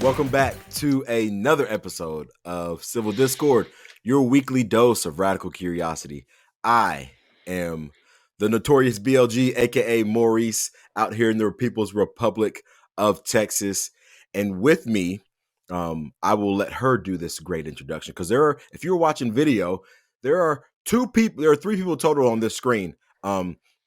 Welcome back to another episode of Civil Discord, your weekly dose of radical curiosity. I am the notorious BLG, aka Maurice, out here in the People's Republic of Texas. And with me, I will let her do this great introduction because if you're watching video, there are three people total on this screen.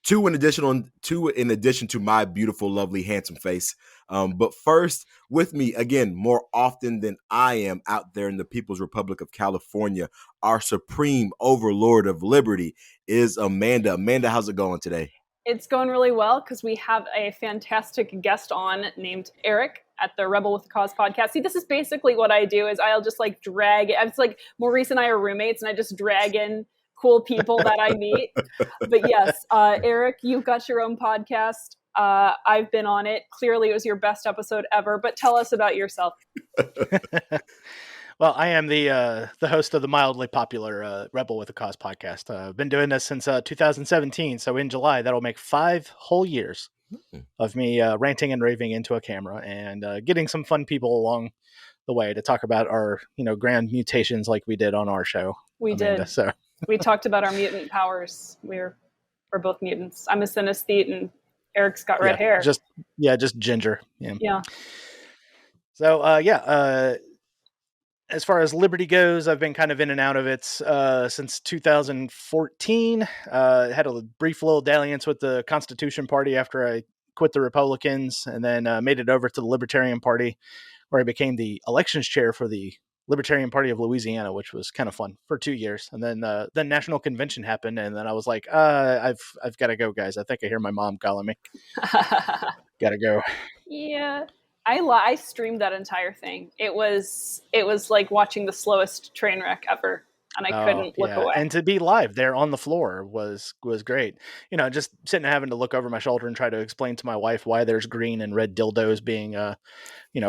Two in addition to my beautiful, lovely, handsome face. But first, with me again, more often than I am out there in the People's Republic of California, our supreme overlord of liberty is Amanda. Amanda, how's it going today? It's going really well because we have a fantastic guest on named Eric at the Rebel with a Cause podcast. See, this is basically what I do is I'll just like drag, it's like Maurice and I are roommates and I just drag in cool people that I meet. But yes, Eric, you've got your own podcast. I've been on it. Clearly it was your best episode ever, but tell us about yourself. Well, I am the host of the mildly popular Rebel with a Cause podcast. I've been doing this since 2017, so in July, that'll make 5 whole years of me ranting and raving into a camera and getting some fun people along the way to talk about our, grand mutations like we did on our show. We Amanda, did. So we talked about our mutant powers. We're both mutants. I'm a synesthete and Eric's got red hair. Just ginger. Yeah. So, as far as liberty goes, I've been kind of in and out of it since 2014. Had a brief little dalliance with the Constitution Party after I quit the Republicans, and then made it over to the Libertarian Party, where I became the elections chair for the Libertarian Party of Louisiana, which was kind of fun for 2 years. And then the national convention happened, and then I was like, I've got to go, guys. I think I hear my mom calling me. Gotta go. Yeah. I streamed that entire thing. It was like watching the slowest train wreck ever, and I couldn't look away. And to be live there on the floor was great. Just sitting and having to look over my shoulder and try to explain to my wife why there's green and red dildos being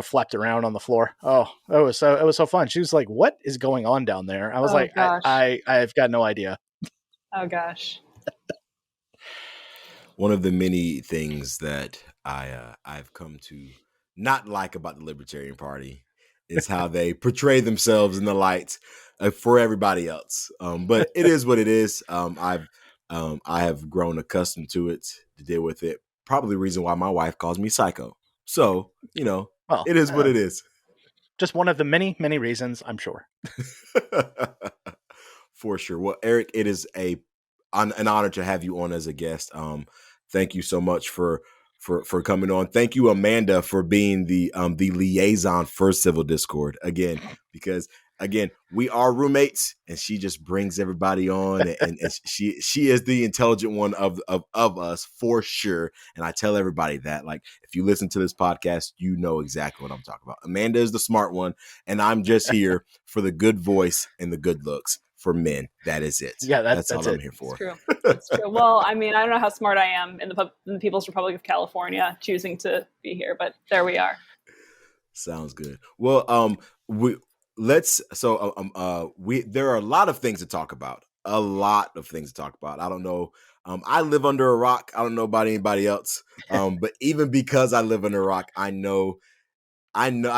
flapped around on the floor. It was so fun. She was like, "What is going on down there?" I was like, gosh. "I've got no idea." Oh gosh. One of the many things that I've come to not like about the Libertarian Party is how they portray themselves in the light for everybody else. But it is what it is. I have grown accustomed to it, to deal with it. Probably the reason why my wife calls me psycho. So, it is what it is. Just one of the many, many reasons, I'm sure. For sure. Well, Eric, it is an honor to have you on as a guest. Thank you so much for coming on. Thank you, Amanda, for being the liaison for Civil Discord again, because we are roommates, and she just brings everybody on, and she is the intelligent one of us for sure. And I tell everybody that, like, if you listen to this podcast, you know exactly what I'm talking about. Amanda is the smart one, and I'm just here for the good voice and the good looks. For men, that is it. Yeah, that's all I'm here for. It's true. It's true. Well, I mean, I don't know how smart I am in the People's Republic of California choosing to be here, but there we are. Sounds good. Well, there are a lot of things to talk about. I don't know. I live under a rock. I don't know about anybody else. But even because I live under a rock, I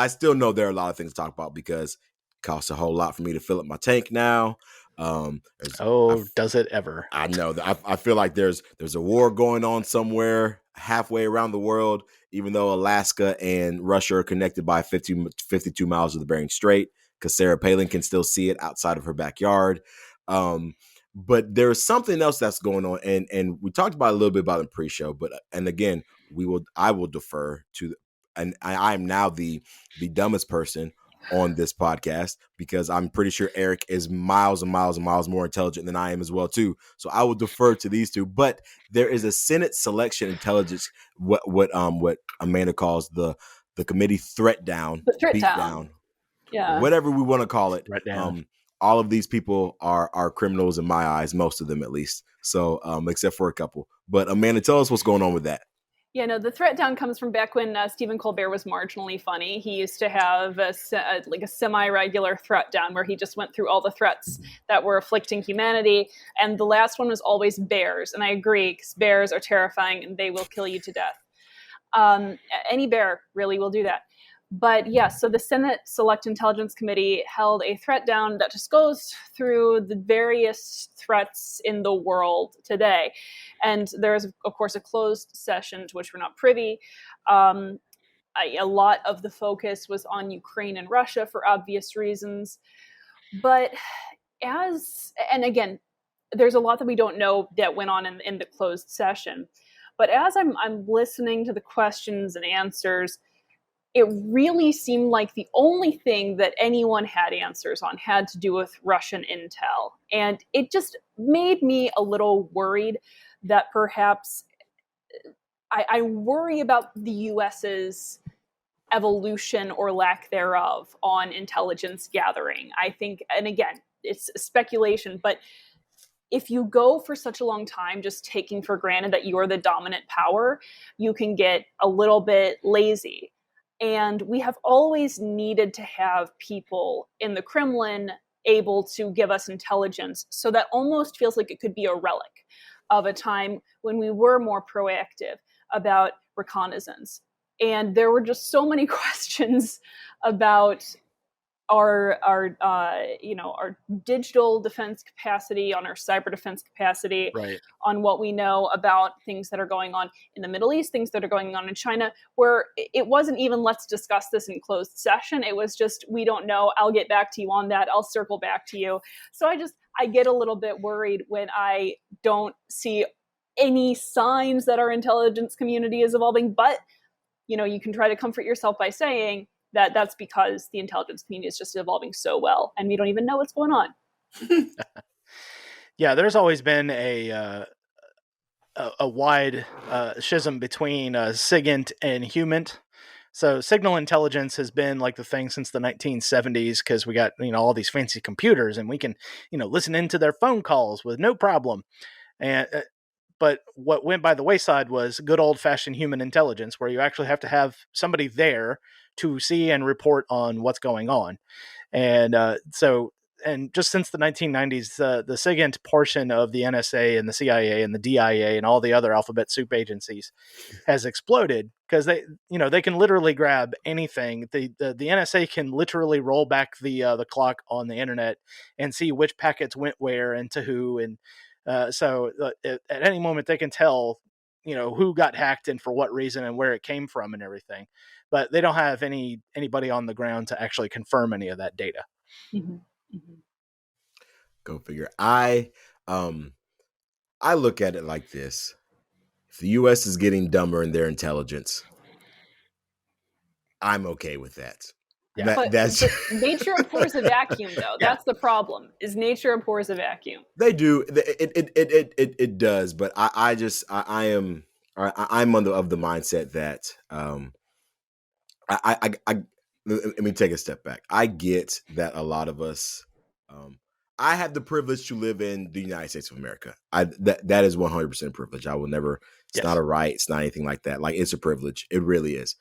still know there are a lot of things to talk about because it costs a whole lot for me to fill up my tank now. Does it ever? I know that I feel like there's a war going on somewhere halfway around the world, even though Alaska and Russia are connected by 52 miles of the Bering Strait, because Sarah Palin can still see it outside of her backyard. But there's something else that's going on, and we talked about a little bit about it in pre-show, but again, I will defer to, and I am now the dumbest person on this podcast, because I'm pretty sure Eric is miles and miles and miles more intelligent than I am as well too. So I will defer to these two. But there is a Senate Selection Intelligence, what Amanda calls the committee Threatdown, beatdown, whatever we want to call it. All of these people are criminals in my eyes, most of them at least. So except for a couple. But Amanda, tell us what's going on with that. Yeah, no, the Threatdown comes from back when Stephen Colbert was marginally funny. He used to have a semi-regular Threatdown where he just went through all the threats that were afflicting humanity. And the last one was always bears. And I agree, because bears are terrifying and they will kill you to death. Any bear really will do that. But yes, so the Senate Select Intelligence Committee held a Threatdown that just goes through the various threats in the world today. And there's, of course, a closed session to which we're not privy. A lot of the focus was on Ukraine and Russia for obvious reasons. But and again, there's a lot that we don't know that went on in the closed session. But as I'm listening to the questions and answers, it really seemed like the only thing that anyone had answers on had to do with Russian intel. And it just made me a little worried that perhaps I worry about the US's evolution or lack thereof on intelligence gathering. I think, and again, it's speculation, but if you go for such a long time just taking for granted that you're the dominant power, you can get a little bit lazy. And we have always needed to have people in the Kremlin able to give us intelligence. So that almost feels like it could be a relic of a time when we were more proactive about reconnaissance. And there were just so many questions about our digital defense capacity, on our cyber defense capacity, Right. on what we know about things that are going on in the Middle East, things that are going on in China, where it wasn't even let's discuss this in closed session. It was just, we don't know. I'll get back to you on that. I'll circle back to you. So I get a little bit worried when I don't see any signs that our intelligence community is evolving. But, you can try to comfort yourself by saying that that's because the intelligence community is just evolving so well, and we don't even know what's going on. Yeah, there's always been a wide schism between SIGINT and HUMINT. So signal intelligence has been like the thing since the 1970s because we got all these fancy computers and we can listen into their phone calls with no problem. And but what went by the wayside was good old-fashioned human intelligence, where you actually have to have somebody there to see and report on what's going on. And and just since the 1990s, the SIGINT portion of the NSA and the CIA and the DIA and all the other alphabet soup agencies has exploded because they can literally grab anything. The NSA can literally roll back the clock on the internet and see which packets went where and to who, and so at any moment they can tell who got hacked and for what reason and where it came from and everything. But they don't have anybody on the ground to actually confirm any of that data. Mm-hmm. Mm-hmm. Go figure. I look at it like this. If the US is getting dumber in their intelligence, I'm okay with that. Yeah. But nature abhors a vacuum, though. Yeah. That's the problem. Is nature abhors a vacuum? They do. It does. But I'm of the mindset that let me take a step back. I get that a lot of us. I have the privilege to live in the United States of America. That is 100% privilege. I will never. It's Yes. not a right. It's not anything like that. Like, it's a privilege. It really is.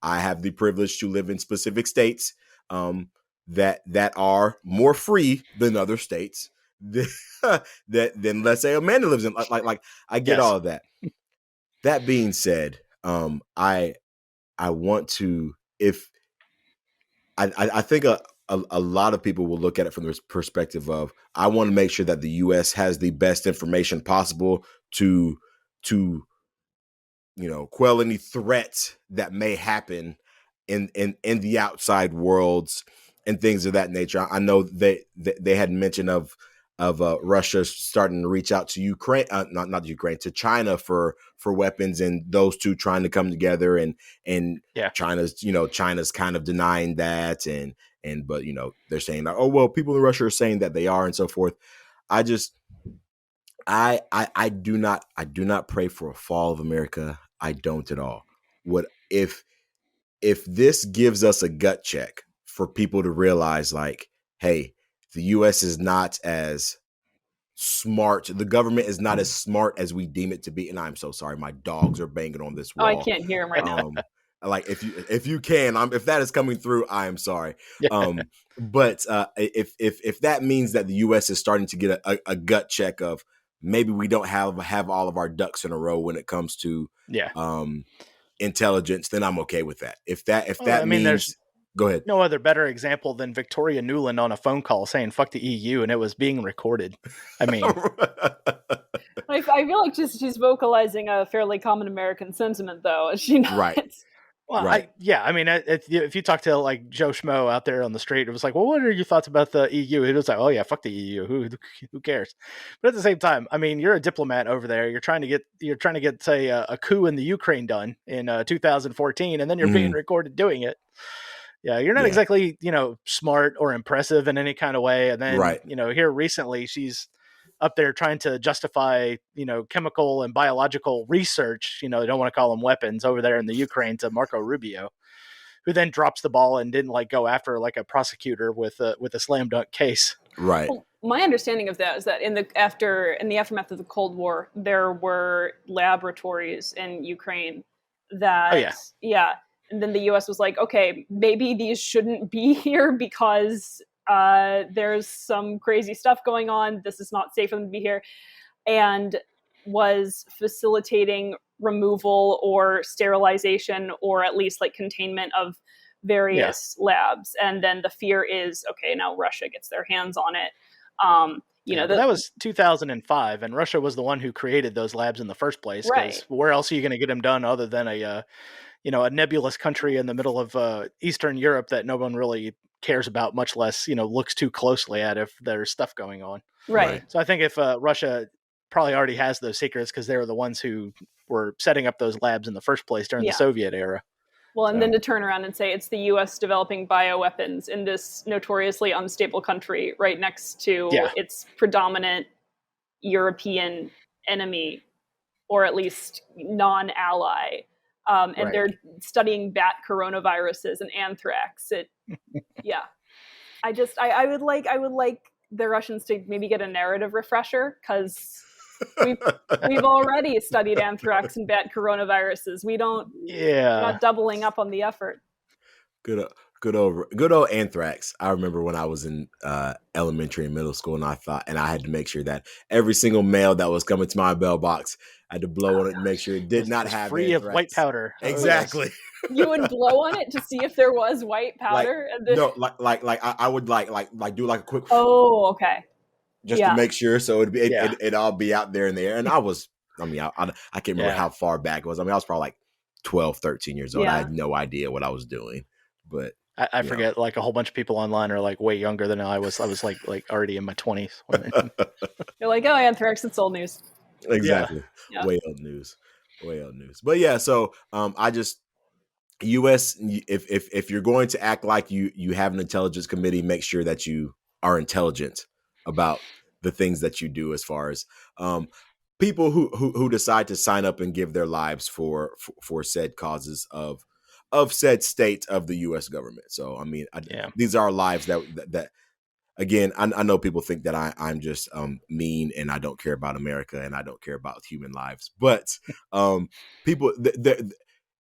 I have the privilege to live in specific states that are more free than other states. Than let's say Amanda lives in. Like I get Yes. all of that. That being said, I want to, if I think a lot of people will look at it from the perspective of, I want to make sure that the U.S. has the best information possible to quell any threats that may happen in the outside worlds and things of that nature. I know they had mention of Russia starting to reach out to Ukraine, not Ukraine, to China for weapons, and those two trying to come together, and Yeah. China's kind of denying that, but they're saying that, oh well, people in Russia are saying that they are, and so forth. I do not pray for a fall of America. I don't at all. What if this gives us a gut check for people to realize, like, hey, the US is not as smart. The government is not as smart as we deem it to be. And I'm so sorry, my dogs are banging on this wall. Oh, I can't hear him right now. Like, if you can, if that is coming through, I am sorry. Yeah. But if that means that the US is starting to get a gut check of, maybe we don't have all of our ducks in a row when it comes to intelligence, then I'm okay with that. If that I mean, there's means, go ahead. no other better example than Victoria Nuland on a phone call saying "fuck the EU" and it was being recorded. I mean, I feel like she's vocalizing a fairly common American sentiment, though. Is she not? Right. well, Right. I mean, if you talk to like Joe Schmo out there on the street, it was like, well, what are your thoughts about the EU? It was like, oh yeah, fuck the EU. Who cares? But at the same time, I mean, you're a diplomat over there. You're trying to get say a coup in the Ukraine done in 2014, and then you're being recorded doing it. Yeah, you're not exactly, smart or impressive in any kind of way. And then, Right. Here recently, she's up there trying to justify, chemical and biological research, they don't want to call them weapons over there in the Ukraine to Marco Rubio, who then drops the ball and didn't like go after like a prosecutor with a slam dunk case. Right. Well, my understanding of that is that in the aftermath of the Cold War, there were laboratories in Ukraine that, and then the U.S. was like, okay, maybe these shouldn't be here because there's some crazy stuff going on. This is not safe for them to be here. And was facilitating removal or sterilization or at least like containment of various labs. And then the fear is, okay, now Russia gets their hands on it. That was 2005, and Russia was the one who created those labs in the first place. Because where else are you going to get them done other than a nebulous country in the middle of Eastern Europe that no one really cares about, much less, looks too closely at if there's stuff going on. Right. So I think if Russia probably already has those secrets because they were the ones who were setting up those labs in the first place during the Soviet era. Well, and then to turn around and say it's the U.S. developing bioweapons in this notoriously unstable country right next to its predominant European enemy, or at least non-ally. And they're studying bat coronaviruses and anthrax. I would like the Russians to maybe get a narrative refresher, because we've already studied anthrax and bat coronaviruses. We're not doubling up on the effort. Good old anthrax. I remember when I was in elementary and middle school, and I had to make sure that every single mail that was coming to my mailbox, I had to blow on it and make sure it did not have free anthrax. of white powder. Exactly. You would blow on it to see if there was white powder. I would do like a quick. Oh, okay. Just to make sure, so it'd all be out there in the air. And I can't remember how far back it was. I was probably like 12, 13 years old. I had no idea what I was doing, but I forget. Like a whole bunch of people online are like way younger than I was. I was like already in my 20s. You're like, oh, anthrax, it's old news. Exactly. Way old news. But so U.S. If you're going to act like you have an intelligence committee, make sure that you are intelligent about the things that you do, as far as people who decide to sign up and give their lives for said causes of said state of the U.S. government. So I mean, these are lives that again, I know people think that I'm just mean and I don't care about America and I don't care about human lives, but people,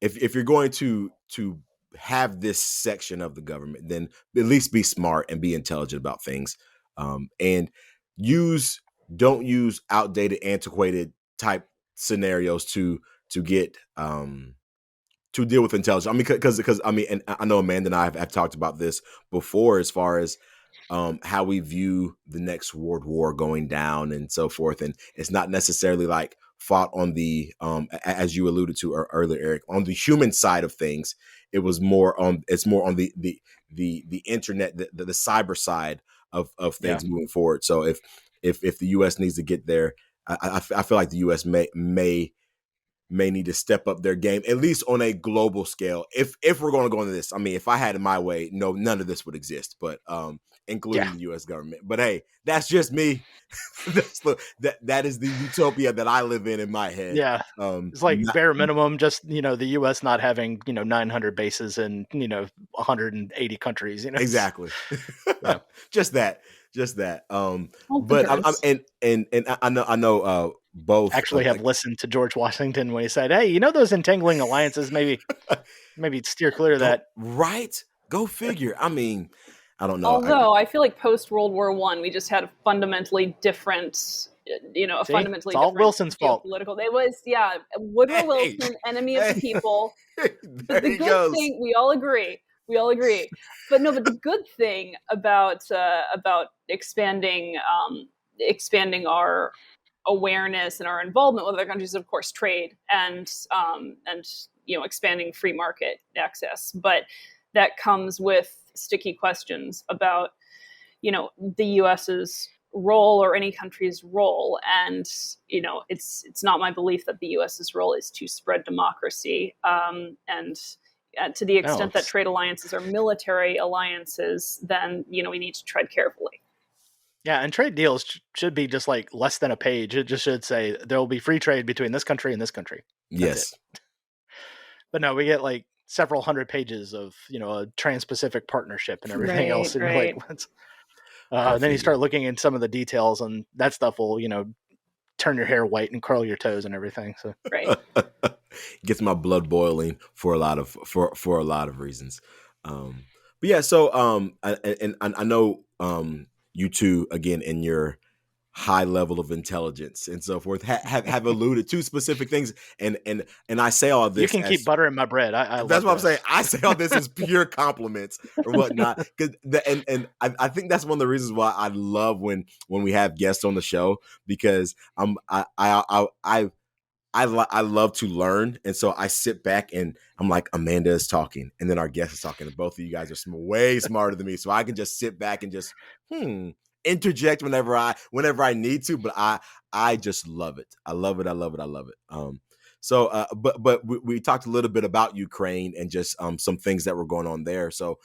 if you're going to have this section of the government, then at least be smart and be intelligent about things, and don't use outdated, antiquated type scenarios to get to deal with intelligence. I mean, because I mean, and I know Amanda and I have talked about this before, as far as how we view the next world war going down and so forth. And it's not necessarily like fought on the, as you alluded to earlier, Eric, on the human side of things. It's more on the internet, the cyber side of things moving forward. So if the U.S. needs to get there, I feel like the U.S. may need to step up their game, at least on a global scale. If we're going to go into this, I mean, if I had it my way, no, none of this would exist, but including the U.S. government. But hey, that's just me. that is the utopia that I live in my head. Yeah, it's like bare minimum, just the U.S. not having 900 bases in 180 countries. Exactly. Just that. But I know. Both actually have listened to George Washington when he said, "Hey, those entangling alliances, maybe steer clear of that." Right? Go figure. I mean, I don't know. Although I feel like post World War I, we just had a fundamentally different a See, fundamentally it's all different Wilson's fault. geopolitical. It was, yeah, Woodrow Hey, Wilson, enemy of the hey, people. But there the he good goes. thing, we all agree. We all agree. But no, but the good thing about expanding our awareness and our involvement with other countries is, of course, trade and expanding free market access. But that comes with sticky questions about the U.S.'s role or any country's role, and it's not my belief that the U.S.'s role is to spread democracy, and to the extent that trade alliances are military alliances, then we need to tread carefully. Yeah, and trade deals should be just like less than a page. It just should say there will be free trade between this country and this country. That's Yes. it. But no, we get like several hundred pages of a trans-Pacific partnership and everything else, and you're like, what's then you start looking at some of the details, and that stuff will turn your hair white and curl your toes and everything. So right. Gets my blood boiling for a lot of reasons. But yeah, so I know you two, again, in your high level of intelligence and so forth, have alluded to specific things, and I say all this. You can keep buttering my bread. I that's love what this. I'm saying. I say all this as pure compliments or whatnot, and I think that's one of the reasons why I love when we have guests on the show, because I love to learn, and so I sit back and I'm like, Amanda is talking, and then our guest is talking, and both of you guys are way smarter than me, so I can just sit back and just interject whenever I need to. But I just love it. I love it. I love it. I love it. But we talked a little bit about Ukraine and just some things that were going on there. So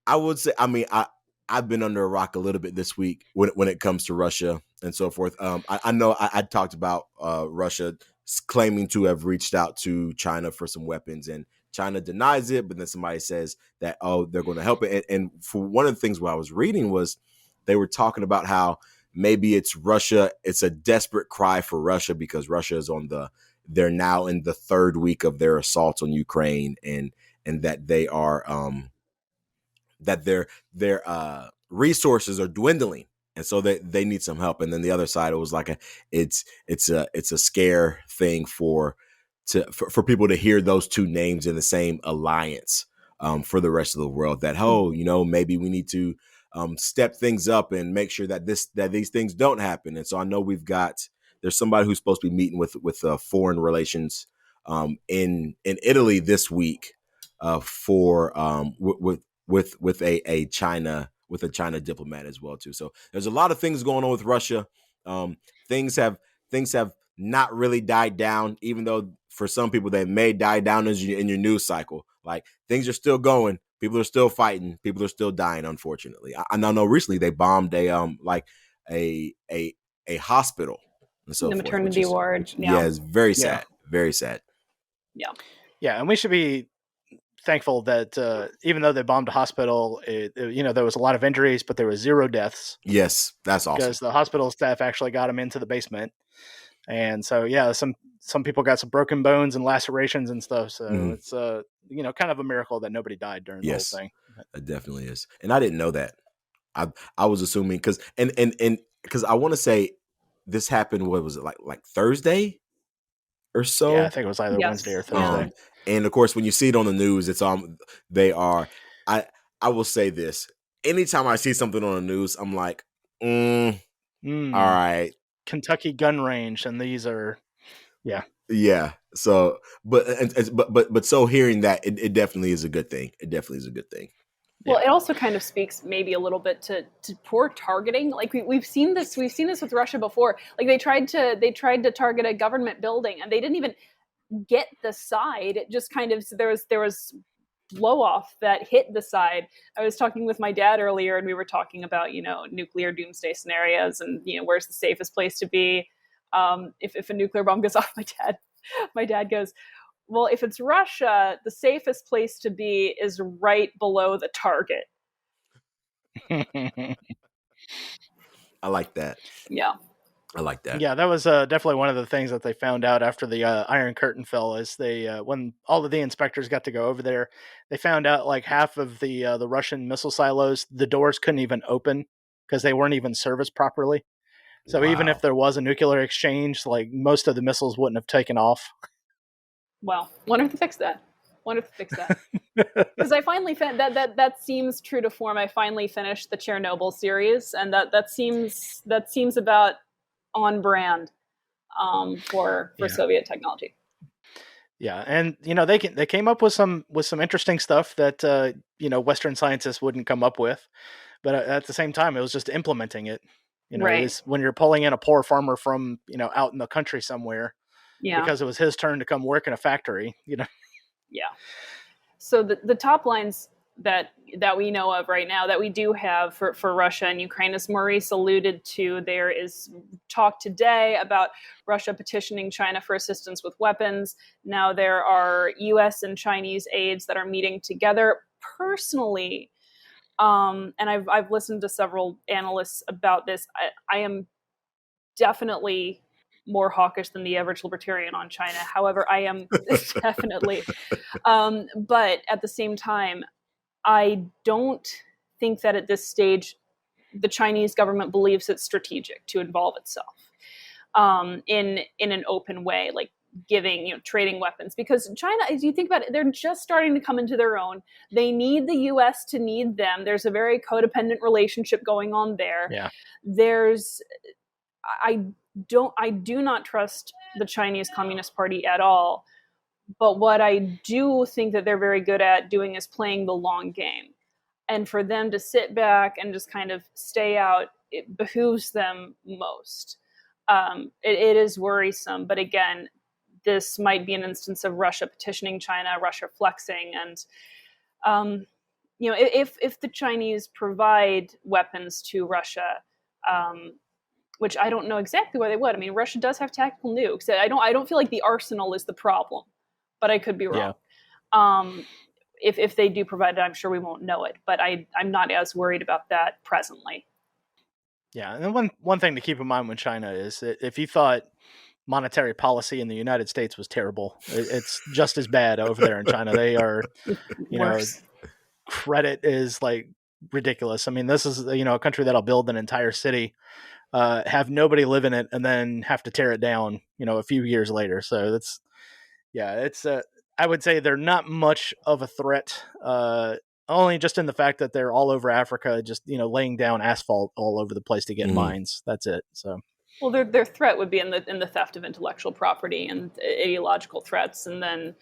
I would say, I've been under a rock a little bit this week when it comes to Russia and so forth. I know I talked about Russia claiming to have reached out to China for some weapons, and China denies it, but then somebody says that, oh, they're going to help it. And for one of the things what I was reading was they were talking about how maybe it's Russia. It's a desperate cry for Russia because Russia is they're now in the third week of their assault on Ukraine, and that they are that their resources are dwindling, and so they need some help. And then the other side, it was like it's a scare thing for people to hear those two names in the same alliance for the rest of the world, that maybe we need to step things up and make sure that these things don't happen. And so I know there's somebody who's supposed to be meeting with foreign relations in Italy this week for with a China diplomat as well too. So there's a lot of things going on with Russia. Things have not really died down, even though for some people they may die down in your news cycle. Like, things are still going. People are still fighting. People are still dying, unfortunately. I know recently they bombed a hospital and so the forth. Maternity ward. Yeah, it's very sad. Very sad. Yeah. Yeah, and we should be thankful that even though they bombed a hospital, there was a lot of injuries, but there was 0 deaths. Yes, that's awesome. Because the hospital staff actually got them into the basement. And so, yeah, some people got some broken bones and lacerations and stuff. So it's kind of a miracle that nobody died during the whole thing. It definitely is. And I didn't know that. I was assuming because I want to say this happened. What was it, like Thursday or so? Yeah, I think it was either Wednesday or Thursday. And of course, when you see it on the news, it's they are. I will say this: anytime I see something on the news, I'm like, all right, Kentucky gun range, and these are, yeah. So, but so hearing that, it definitely is a good thing. It definitely is a good thing. Well, it also kind of speaks maybe a little bit to poor targeting. Like we've seen this with Russia before. Like they tried to target a government building, and they didn't even get the side. It just kind of, there was blow off that hit the side. I was talking with my dad earlier, and we were talking about nuclear doomsday scenarios, and where's the safest place to be if a nuclear bomb goes off. My dad goes, well, if it's Russia, the safest place to be is right below the target. I like that. Yeah. I like that. Yeah, that was definitely one of the things that they found out after the Iron Curtain fell. Is they when all of the inspectors got to go over there, they found out like half of the Russian missile silos, the doors couldn't even open because they weren't even serviced properly. So even if there was a nuclear exchange, like most of the missiles wouldn't have taken off. Well, wonder if they fix that. Because I finally that seems true to form. I finally finished the Chernobyl series, and that seems about on brand for Soviet technology. Yeah, and they came up with some interesting stuff that Western scientists wouldn't come up with, but at the same time, it was just implementing it. Right. When you're pulling in a poor farmer from out in the country somewhere, because it was his turn to come work in a factory. Yeah. So the top lines that we know of right now that we do have for Russia and Ukraine, as Maurice alluded to, there is talk today about Russia petitioning China for assistance with weapons. Now there are U.S. and Chinese aides that are meeting together. Personally, and I've listened to several analysts about this, I am definitely more hawkish than the average libertarian on China. However, I am definitely. But at the same time, I don't think that at this stage the Chinese government believes it's strategic to involve itself in an open way, like giving, trading weapons. Because China, as you think about it, they're just starting to come into their own. They need the U.S. to need them. There's a very codependent relationship going on there. Yeah. I do not trust the Chinese Communist Party at all. But what I do think that they're very good at doing is playing the long game. And for them to sit back and just kind of stay out, it behooves them most. It is worrisome. But again, this might be an instance of Russia petitioning China, Russia flexing. And, if the Chinese provide weapons to Russia, which I don't know exactly why they would. I mean, Russia does have tactical nukes. I don't feel like the arsenal is the problem, but I could be wrong. Yeah. If they do provide it, I'm sure we won't know it, but I'm not as worried about that presently. Yeah, and then one thing to keep in mind with China is that if you thought monetary policy in the United States was terrible, it's just as bad over there in China. They are, credit is like ridiculous. I mean, this is a country that'll build an entire city, have nobody live in it, and then have to tear it down, a few years later. So it's I would say they're not much of a threat, only just in the fact that they're all over Africa, just laying down asphalt all over the place to get mines. That's it. So, well, their threat would be in the theft of intellectual property and ideological threats, and then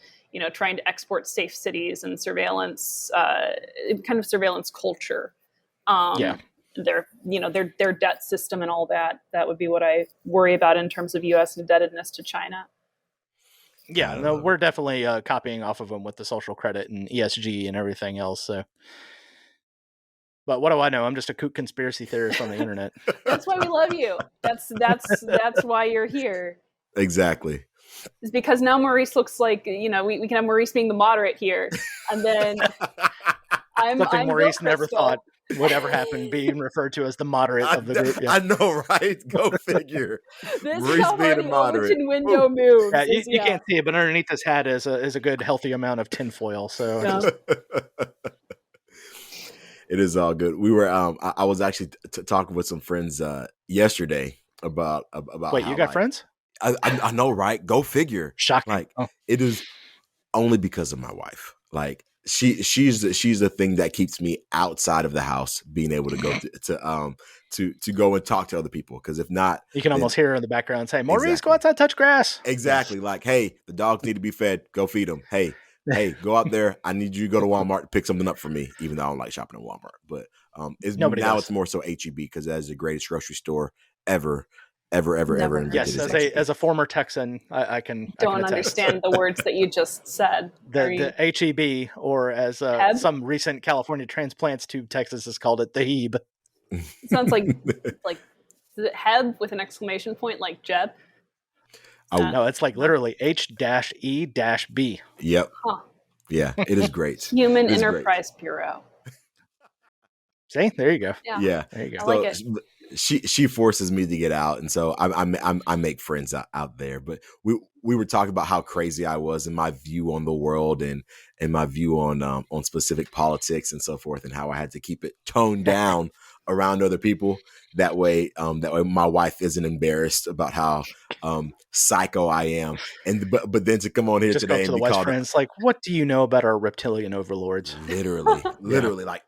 trying to export safe cities and surveillance, kind of surveillance culture. Their debt system and all that would be what I worry about in terms of U.S. indebtedness to China. Yeah, no, we're definitely copying off of them with the social credit and ESG and everything else. So, but what do I know? I'm just a kook conspiracy theorist on the internet. That's why we love you. That's why you're here. Exactly. It's because now Maurice looks like we can have Maurice being the moderate here, and then I'm Maurice never thought would ever happen, being referred to as the moderate of the group. Yeah. I know, right? Go figure. This Maurice is how being the Overton window moves. Yeah, you can't see it, but underneath this hat is a good healthy amount of tinfoil. So it is all good. We were I was actually talking with some friends yesterday about Wait, you got friends? I know, right? Go figure. Shocking. It is only because of my wife. Like she's the thing that keeps me outside of the house, being able to go to go and talk to other people. Because if not, you can almost hear her in the background say, "Maurice, go outside, touch grass." Exactly. Like, hey, the dogs need to be fed. Go feed them. Hey, go out there. I need you to go to Walmart to pick something up for me. Even though I don't like shopping at Walmart, but it's more so HEB because that is the greatest grocery store ever. Yes, as a former Texan, I can understand the words that you just said. The HEB, or as some recent California transplants to Texas has called it, the Heb. It sounds like is it Heb with an exclamation point, like Jeb? No, it's like literally H-E-B. Yep. Huh. Yeah, it is great. Human Enterprise Bureau. See, there you go. Yeah. There you go. I like it. She forces me to get out, and so I make friends out there. But we were talking about how crazy I was and my view on the world and my view on specific politics and so forth, and how I had to keep it toned down around other people. That way my wife isn't embarrassed about how psycho I am. And but then to come on here just today go up to and the be West called friends, like, what do you know about our reptilian overlords? literally like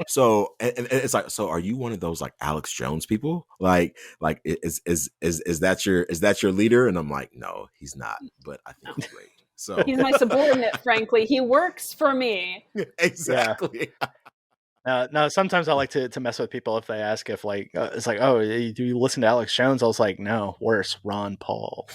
so and it's like, so are you one of those like Alex Jones people? Like is that your leader? And I'm like, no, he's not, but I think he's great. So he's my subordinate, frankly. He works for me. Exactly. No, sometimes I like to mess with people if they ask if like it's like, oh, do you listen to Alex Jones? I was like, no, worse, Ron Paul.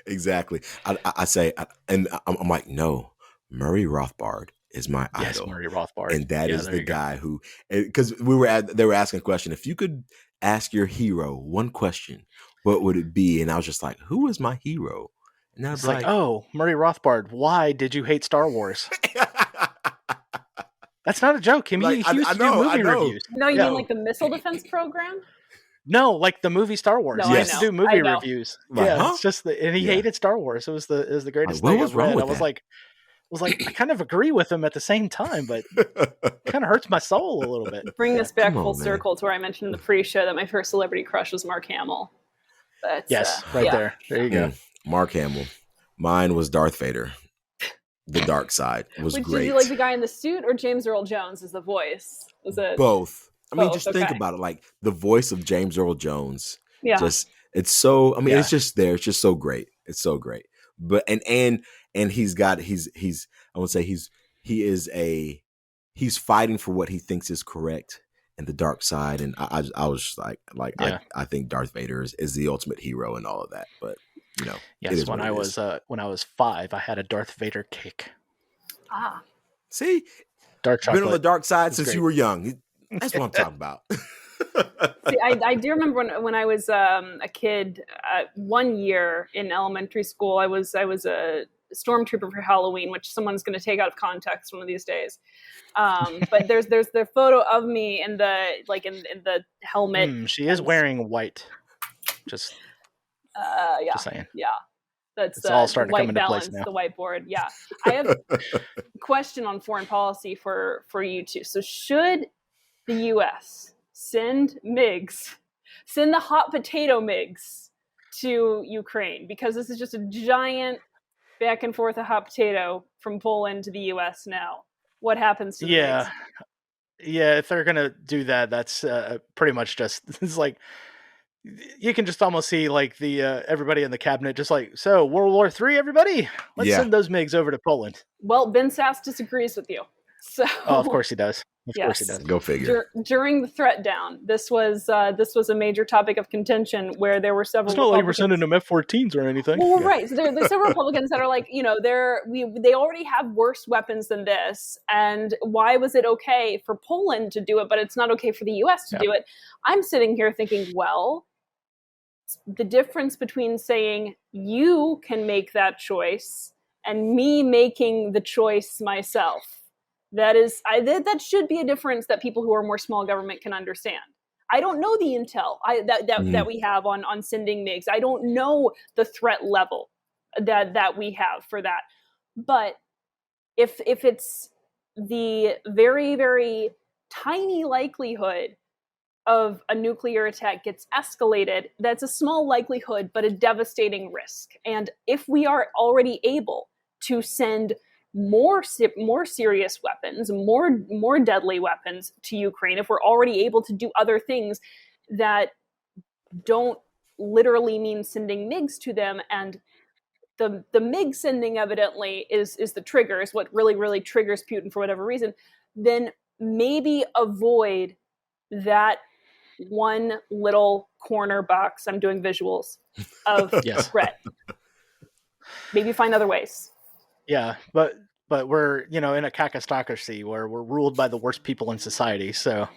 Exactly. I say, and I'm like, no, Murray Rothbard is my idol. Murray Rothbard, and that is the guy who, because they were asking a question. If you could ask your hero one question, what would it be? And I was just like, who is my hero? And I was like, oh, Murray Rothbard, why did you hate Star Wars? That's not a joke. He used to do movie reviews. No, you mean like the missile defense program? No, like the movie Star Wars. No, He used to do movie reviews. Like, yeah, it's just and he hated Star Wars. It was the greatest what thing was I've wrong read. with I was like, I kind of agree with him at the same time, but it kind of hurts my soul a little bit. Bring this back full circle to where I mentioned in the pre-show that my first celebrity crush was Mark Hamill. But, there. There you go. Mark Hamill. Mine was Darth Vader. The dark side was great. Did you like the guy in the suit or James Earl Jones as the voice? Was it both? I mean, just think about it. Like the voice of James Earl Jones. Yeah. It's so. I mean, it's just there. It's just so great. It's so great. But and he's I would say he's fighting for what he thinks is correct and the dark side. And I was just like I think Darth Vader is the ultimate hero and all of that. But you know, yes. When I was 5, I had a Darth Vader cake. Ah, see, dark chocolate. Been on the dark side since you were young. That's what I'm talking about. See, I do remember when I was a kid. 1 year in elementary school, I was a stormtrooper for Halloween, which someone's going to take out of context one of these days. But there's the photo of me in the in the helmet. She is wearing white. Just saying. Yeah. That's all starting to come into balance, place now. the whiteboard. Yeah. I have a question on foreign policy for you two. So should the U.S. send the hot potato MiGs to Ukraine? Because this is just a giant back and forth of hot potato from Poland to the U.S. now. What happens to the MiGs? Yeah, if they're going to do that, that's pretty much just, it's like, you can just almost see like the everybody in the cabinet just like, so World War III, everybody, let's send those MiGs over to Poland. Well, Ben Sass disagrees with you. So of course he does. Of course he does. Go figure. During the Threatdown, this was a major topic of contention where there were several. It's not like we're sending them F-14s or anything. Well, right. So there's several Republicans that are like, they already have worse weapons than this, and why was it okay for Poland to do it, but it's not okay for the U.S. to do it? I'm sitting here thinking, well, the difference between saying you can make that choice and me making the choice myself. That should be a difference that people who are more small government can understand. I don't know the intel that we have on sending MiGs. I don't know the threat level that we have for that. But if it's the very, very tiny likelihood of a nuclear attack gets escalated, that's a small likelihood, but a devastating risk. And if we are already able to send more serious weapons, more deadly weapons to Ukraine, if we're already able to do other things that don't literally mean sending MiGs to them, and the MiG sending evidently is the trigger, is what really, really triggers Putin for whatever reason, then maybe avoid that one little corner box, I'm doing visuals, of threat. Maybe find other ways. Yeah, but we're, in a kakistocracy where we're ruled by the worst people in society. So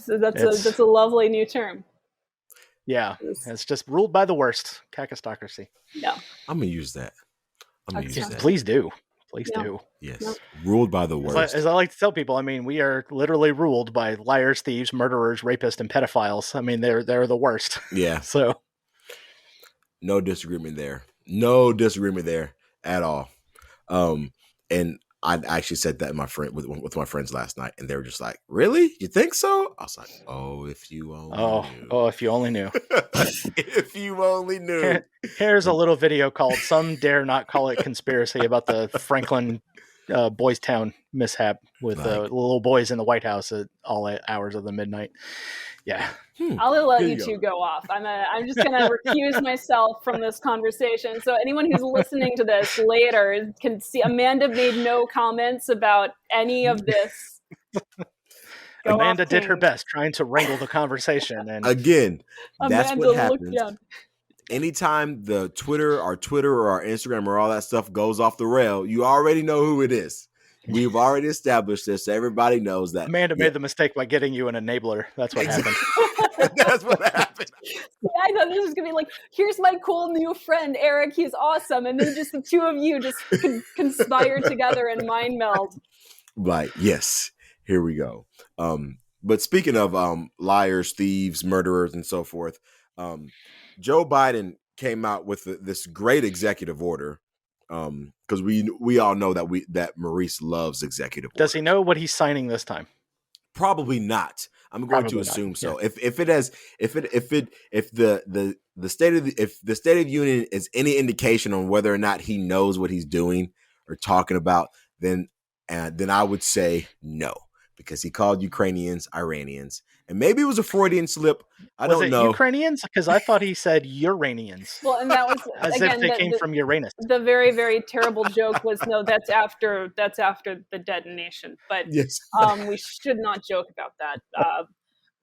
that's a lovely new term. Yeah, it's just ruled by the worst. Kakistocracy. Yeah, I'm gonna use that. Please do. Please do. Yes, ruled by the worst. As I like to tell people, I mean, we are literally ruled by liars, thieves, murderers, rapists, and pedophiles. I mean, they're the worst. Yeah. So. No disagreement there. No disagreement there at all. And I actually said that with my friends last night, and they were just like, "Really? You think so?" I was like, "Oh, if you only knew. Oh, if you only knew. If you only knew." Here's a little video called "Some Dare Not Call It Conspiracy" about the Franklin Boys Town mishap with little boys in the White House at all hours of the midnight. Yeah. I'll let you two go off. I'm just gonna recuse myself from this conversation. So anyone who's listening to this later can see Amanda made no comments about any of this. Amanda did her best trying to wrangle the conversation, and again, that's Amanda what happens. Anytime our Twitter or our Instagram or all that stuff goes off the rail, you already know who it is. We've already established this, so everybody knows that. Amanda made the mistake by getting you an enabler. That's what happened. That's what happened. Yeah, I thought this was going to be like, here's my cool new friend, Eric. He's awesome. And then just the two of you just conspire together and mind meld. Like, yes, here we go. But speaking of liars, thieves, murderers, and so forth, Joe Biden came out with this great executive order. Because we all know that Maurice loves executive orders. Does he know what he's signing this time? Probably not. I'm going to assume so. Yeah. If the State of Union is any indication on whether or not he knows what he's doing or talking about, then I would say no, because he called Ukrainians Iranians, and maybe it was a Freudian slip. I don't know. Ukrainians? Because I thought he said Uranians. Well, and that was as if they came from Uranus. The very, very terrible joke was no. That's after the detonation. But yes, we should not joke about that.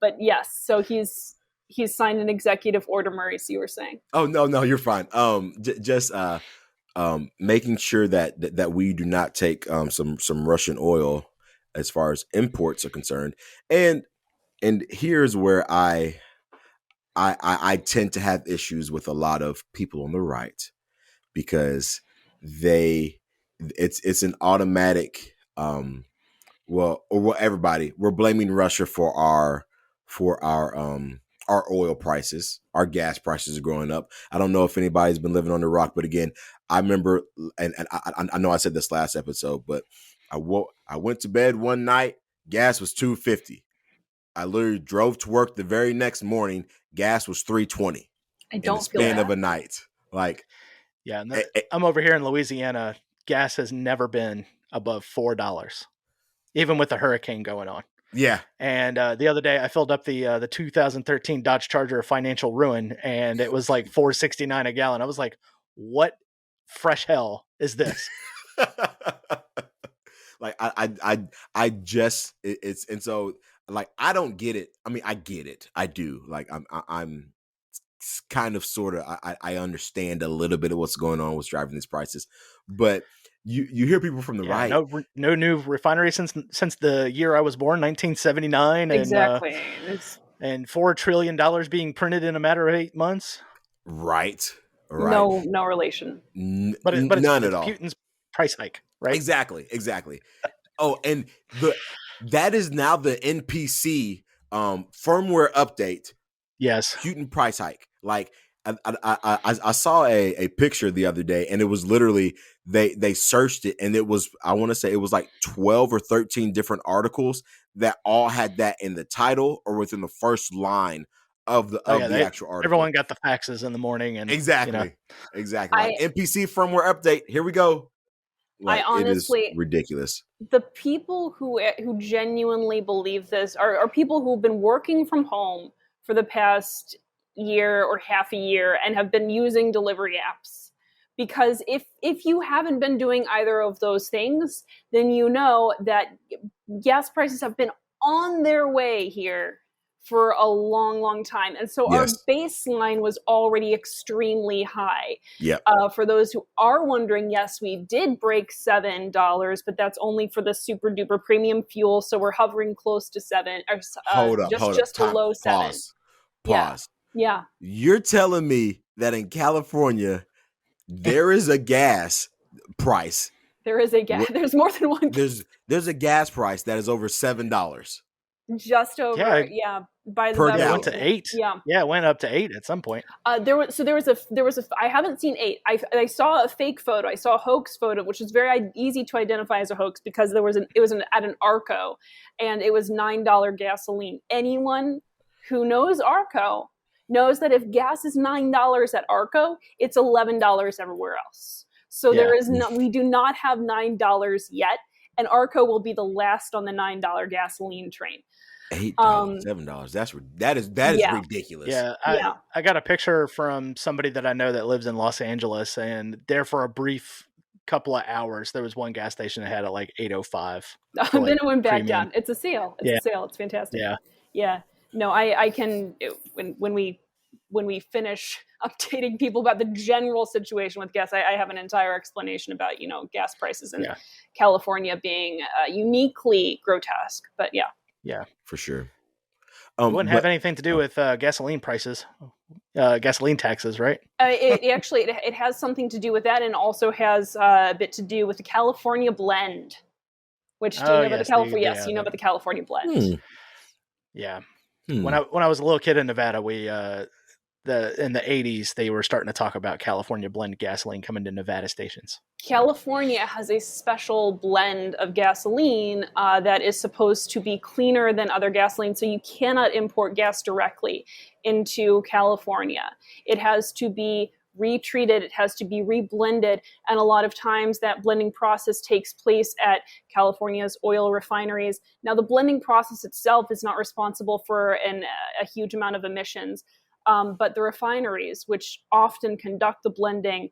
But yes, so he's signed an executive order, Maurice. You were saying? Oh no, you're fine. Just making sure that we do not take some Russian oil as far as imports are concerned, and here's where I tend to have issues with a lot of people on the right, because it's an automatic everybody, we're blaming Russia for our oil prices. Our gas prices are going up. I don't know if anybody's been living on the rock, but again, I remember, and I know I said this last episode, but I went to bed one night, gas was $2.50. I literally drove to work the very next morning, gas was $3.20. I don't in the span of a night. Like, yeah, I'm over here in Louisiana. Gas has never been above $4, even with the hurricane going on. Yeah. And the other day I filled up the 2013 Dodge Charger Financial Ruin, and it was like $4.69 a gallon. I was like, what fresh hell is this? Like I just it's, and so like I don't get it. I mean, I get it. I do. Like I'm kind of sort of I understand a little bit of what's going on with driving these prices, but you hear people from the right. No new refinery since the year I was born, 1979. Exactly. And $4 trillion being printed in a matter of 8 months. Right. No relation. But none at all. Putin's price hike, right? Exactly. Oh, and that is now the NPC firmware update. Yes. Putin price hike. Like I saw a picture the other day, and it was literally they searched it, and it was, I want to say it was like 12 or 13 different articles that all had that in the title or within the first line of the actual article. Everyone got the faxes in the morning, and exactly. Like, NPC firmware update. Here we go. Like, I honestly, it is ridiculous. The people who genuinely believe this are people who've been working from home for the past year or half a year and have been using delivery apps. Because if you haven't been doing either of those things, then you know that gas prices have been on their way here for a long, long time. And so our baseline was already extremely high. Yeah. For those who are wondering, yes, we did break $7, but that's only for the super duper premium fuel. So we're hovering close to $7, or just below $7. Pause. Yeah. You're telling me that in California, there is a gas price. There's more than one. There's a gas price that is over $7. just over. Yeah, by the Per Beverly. it went to 8. Yeah, it went up to 8 at some point. there was a. I haven't seen 8. I saw a fake photo. I saw a hoax photo, which is very easy to identify as a hoax because it was at an Arco, and it was $9 gasoline. Anyone who knows Arco knows that if gas is $9 at Arco, it's $11 everywhere else. So there is we do not have $9 yet, and Arco will be the last on the $9 gasoline train. $8, $7. That is ridiculous. Yeah, I got a picture from somebody that I know that lives in Los Angeles, and there for a brief couple of hours, there was one gas station that had it like $8.05. Then it went back down. It's a sale. It's a sale. It's fantastic. Yeah. No, I can when we finish updating people about the general situation with gas, I have an entire explanation about gas prices in California being uniquely grotesque. But yeah, for sure. It wouldn't have anything to do with gasoline prices, gasoline taxes, right? It has something to do with that, and also has a bit to do with the California blend. Which do you know about the California? Yes, you know about the California blend. Yeah. When I was a little kid in Nevada, we in the 80s they were starting to talk about California blend gasoline coming to Nevada stations. California has a special blend of gasoline that is supposed to be cleaner than other gasoline, so you cannot import gas directly into California. It has to be retreated, it has to be reblended, and a lot of times that blending process takes place at California's oil refineries. Now, the blending process itself is not responsible for a huge amount of emissions, but the refineries, which often conduct the blending,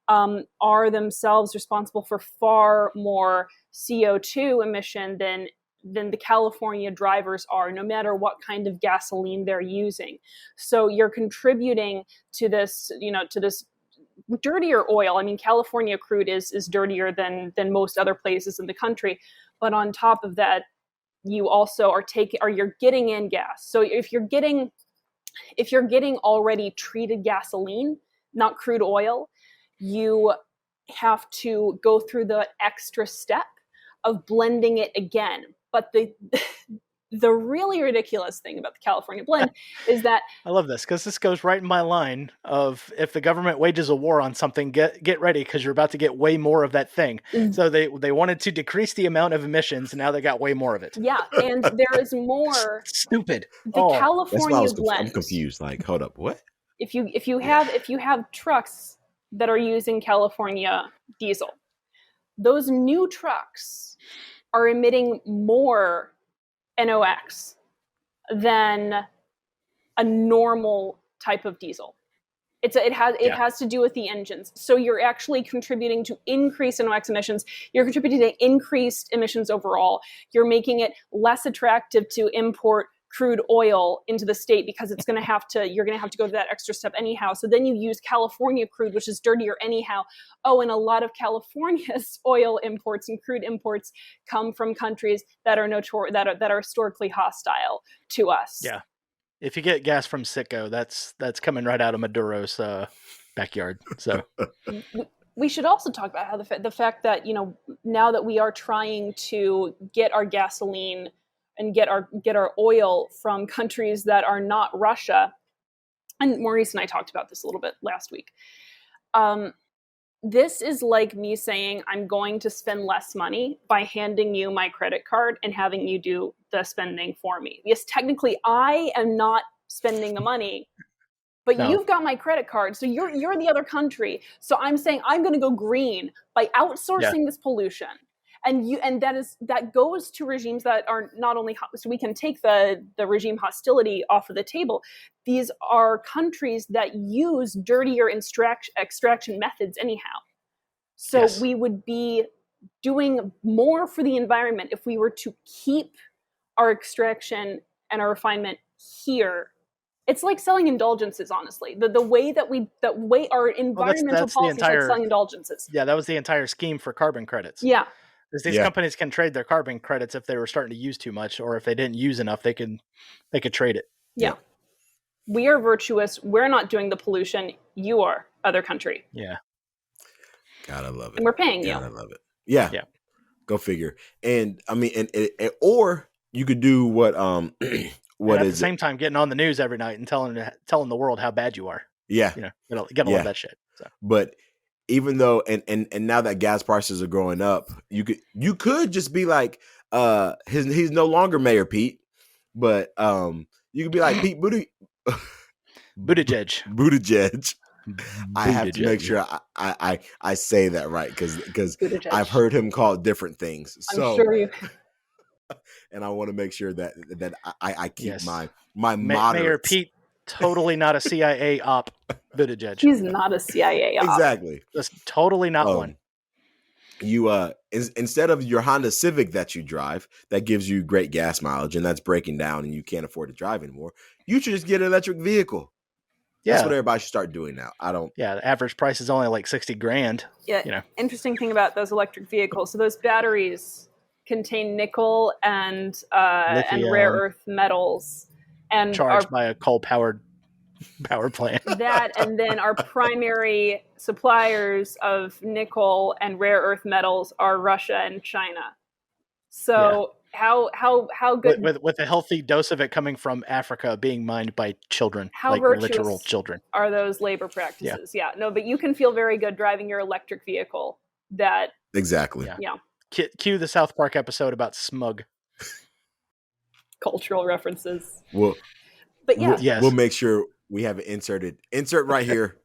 are themselves responsible for far more CO2 emission than the California drivers are, no matter what kind of gasoline they're using. So you're contributing to this, to this dirtier oil. I mean, California crude is dirtier than most other places in the country. But on top of that, you also you're getting in gas. So if you're getting already treated gasoline, not crude oil, you have to go through the extra step of blending it again. But the really ridiculous thing about the California blend is that I love this because this goes right in my line of if the government wages a war on something, get ready because you're about to get way more of that thing. So they wanted to decrease the amount of emissions, and now they got way more of it. Yeah, and there is more. Stupid. California blend. I'm confused. Like, hold up, what? If you have trucks that are using California diesel, those new trucks are emitting more NOx than a normal type of diesel. It has to do with the engines. So you're actually contributing to increased NOx emissions. You're contributing to increased emissions overall. You're making it less attractive to import crude oil into the state because you're going to have to go to that extra step anyhow. So then you use California crude, which is dirtier anyhow. Oh, and a lot of California's oil imports and crude imports come from countries that are that are historically hostile to us. Yeah. If you get gas from Citgo, that's coming right out of Maduro's backyard. So we should also talk about how the fact that now that we are trying to get our gasoline and get our oil from countries that are not Russia, and Maurice and I talked about this a little bit last week. This is like me saying I'm going to spend less money by handing you my credit card and having you do the spending for me. Yes, technically I am not spending the money, but you've got my credit card, so you're the other country. So I'm saying I'm going to go green by outsourcing this pollution. And that goes to regimes that are not only so we can take the regime hostility off of the table. These are countries that use dirtier extraction methods anyhow. So we would be doing more for the environment if we were to keep our extraction and our refinement here. It's like selling indulgences, honestly. The way our environmental policies are selling indulgences. Yeah, that was the entire scheme for carbon credits. Yeah. Because these companies can trade their carbon credits if they were starting to use too much, or if they didn't use enough, they could trade it. Yeah. We are virtuous. We're not doing the pollution. You are, other country. Yeah. Gotta love it. And we're paying you. Gotta love it. Yeah. Go figure. And I mean, or you could do what And at the same time, getting on the news every night and telling the world how bad you are. Yeah, you gotta love that shit. So. But even though, and now that gas prices are going up, you could just be like, he's no longer Mayor Pete, but you could be like Pete Buttigieg. I have to make sure I say that right because I've heard him called different things. So, I'm sure you. And I want to make sure that I keep my moderate. Mayor Pete, totally not a CIA op. Buttigieg. He's not a CIA op. Exactly. Just totally not one. You instead of your Honda Civic that you drive that gives you great gas mileage and that's breaking down and you can't afford to drive anymore, you should just get an electric vehicle. Yeah. That's what everybody should start doing now. Yeah, the average price is only like $60,000. Yeah. Interesting thing about those electric vehicles. So those batteries contain nickel and rare earth metals, and charged by a coal-powered power plant. That, and then our primary suppliers of nickel and rare earth metals are Russia and China. So how good with a healthy dose of it coming from Africa, being mined by children, how like literal children, are those labor practices? Yeah, no, but you can feel very good driving your electric vehicle. That exactly. Yeah. Cue the South Park episode about smug. Cultural references. Well, but yeah, we'll make sure we have it inserted. Insert right here.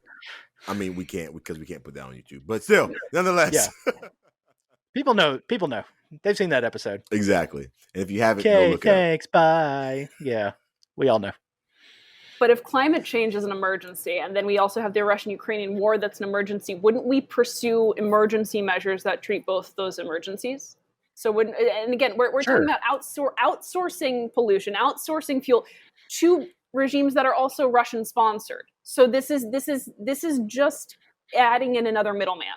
I mean, we can't because we can't put that on YouTube, but still, nonetheless, people know. They've seen that episode. Exactly. And if you haven't, go look thanks, bye. Yeah, we all know. But if climate change is an emergency, and then we also have the Russian-Ukrainian war that's an emergency, wouldn't we pursue emergency measures that treat both those emergencies? So, and again, we're talking about outsourcing pollution, outsourcing fuel to regimes that are also Russian-sponsored. So this is just adding in another middleman.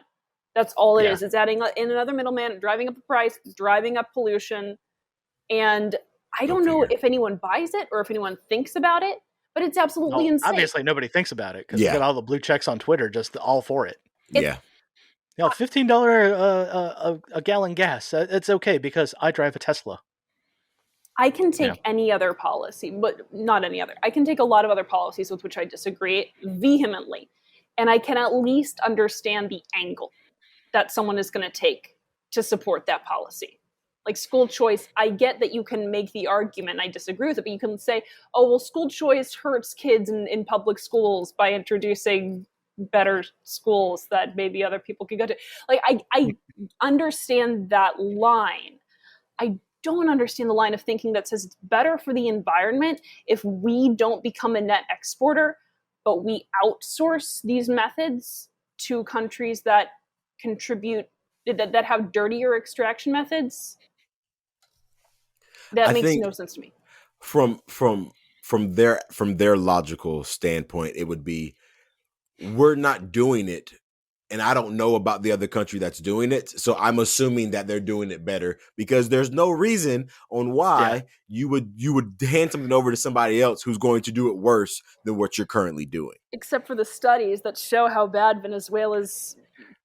That's all it is. It's adding in another middleman, driving up the price, driving up pollution, and I don't know if anyone buys it or if anyone thinks about it. But it's absolutely insane. Obviously, nobody thinks about it because you got all the blue checks on Twitter, just all for it. $15 a gallon gas. It's okay because I drive a Tesla. I can take any other policy, but not any other. I can take a lot of other policies with which I disagree vehemently. And I can at least understand the angle that someone is going to take to support that policy. Like school choice, I get that you can make the argument, I disagree with it, but you can say, oh, well, school choice hurts kids in public schools by introducing better schools that maybe other people could go to. Like, I understand that line. I don't understand the line of thinking that says it's better for the environment if we don't become a net exporter, but we outsource these methods to countries that contribute, that have dirtier extraction methods. That makes no sense to me. From their logical standpoint, it would be, we're not doing it, and I don't know about the other country that's doing it, so I'm assuming that they're doing it better because there's no reason on why you would hand something over to somebody else who's going to do it worse than what you're currently doing. Except for the studies that show how bad Venezuela's.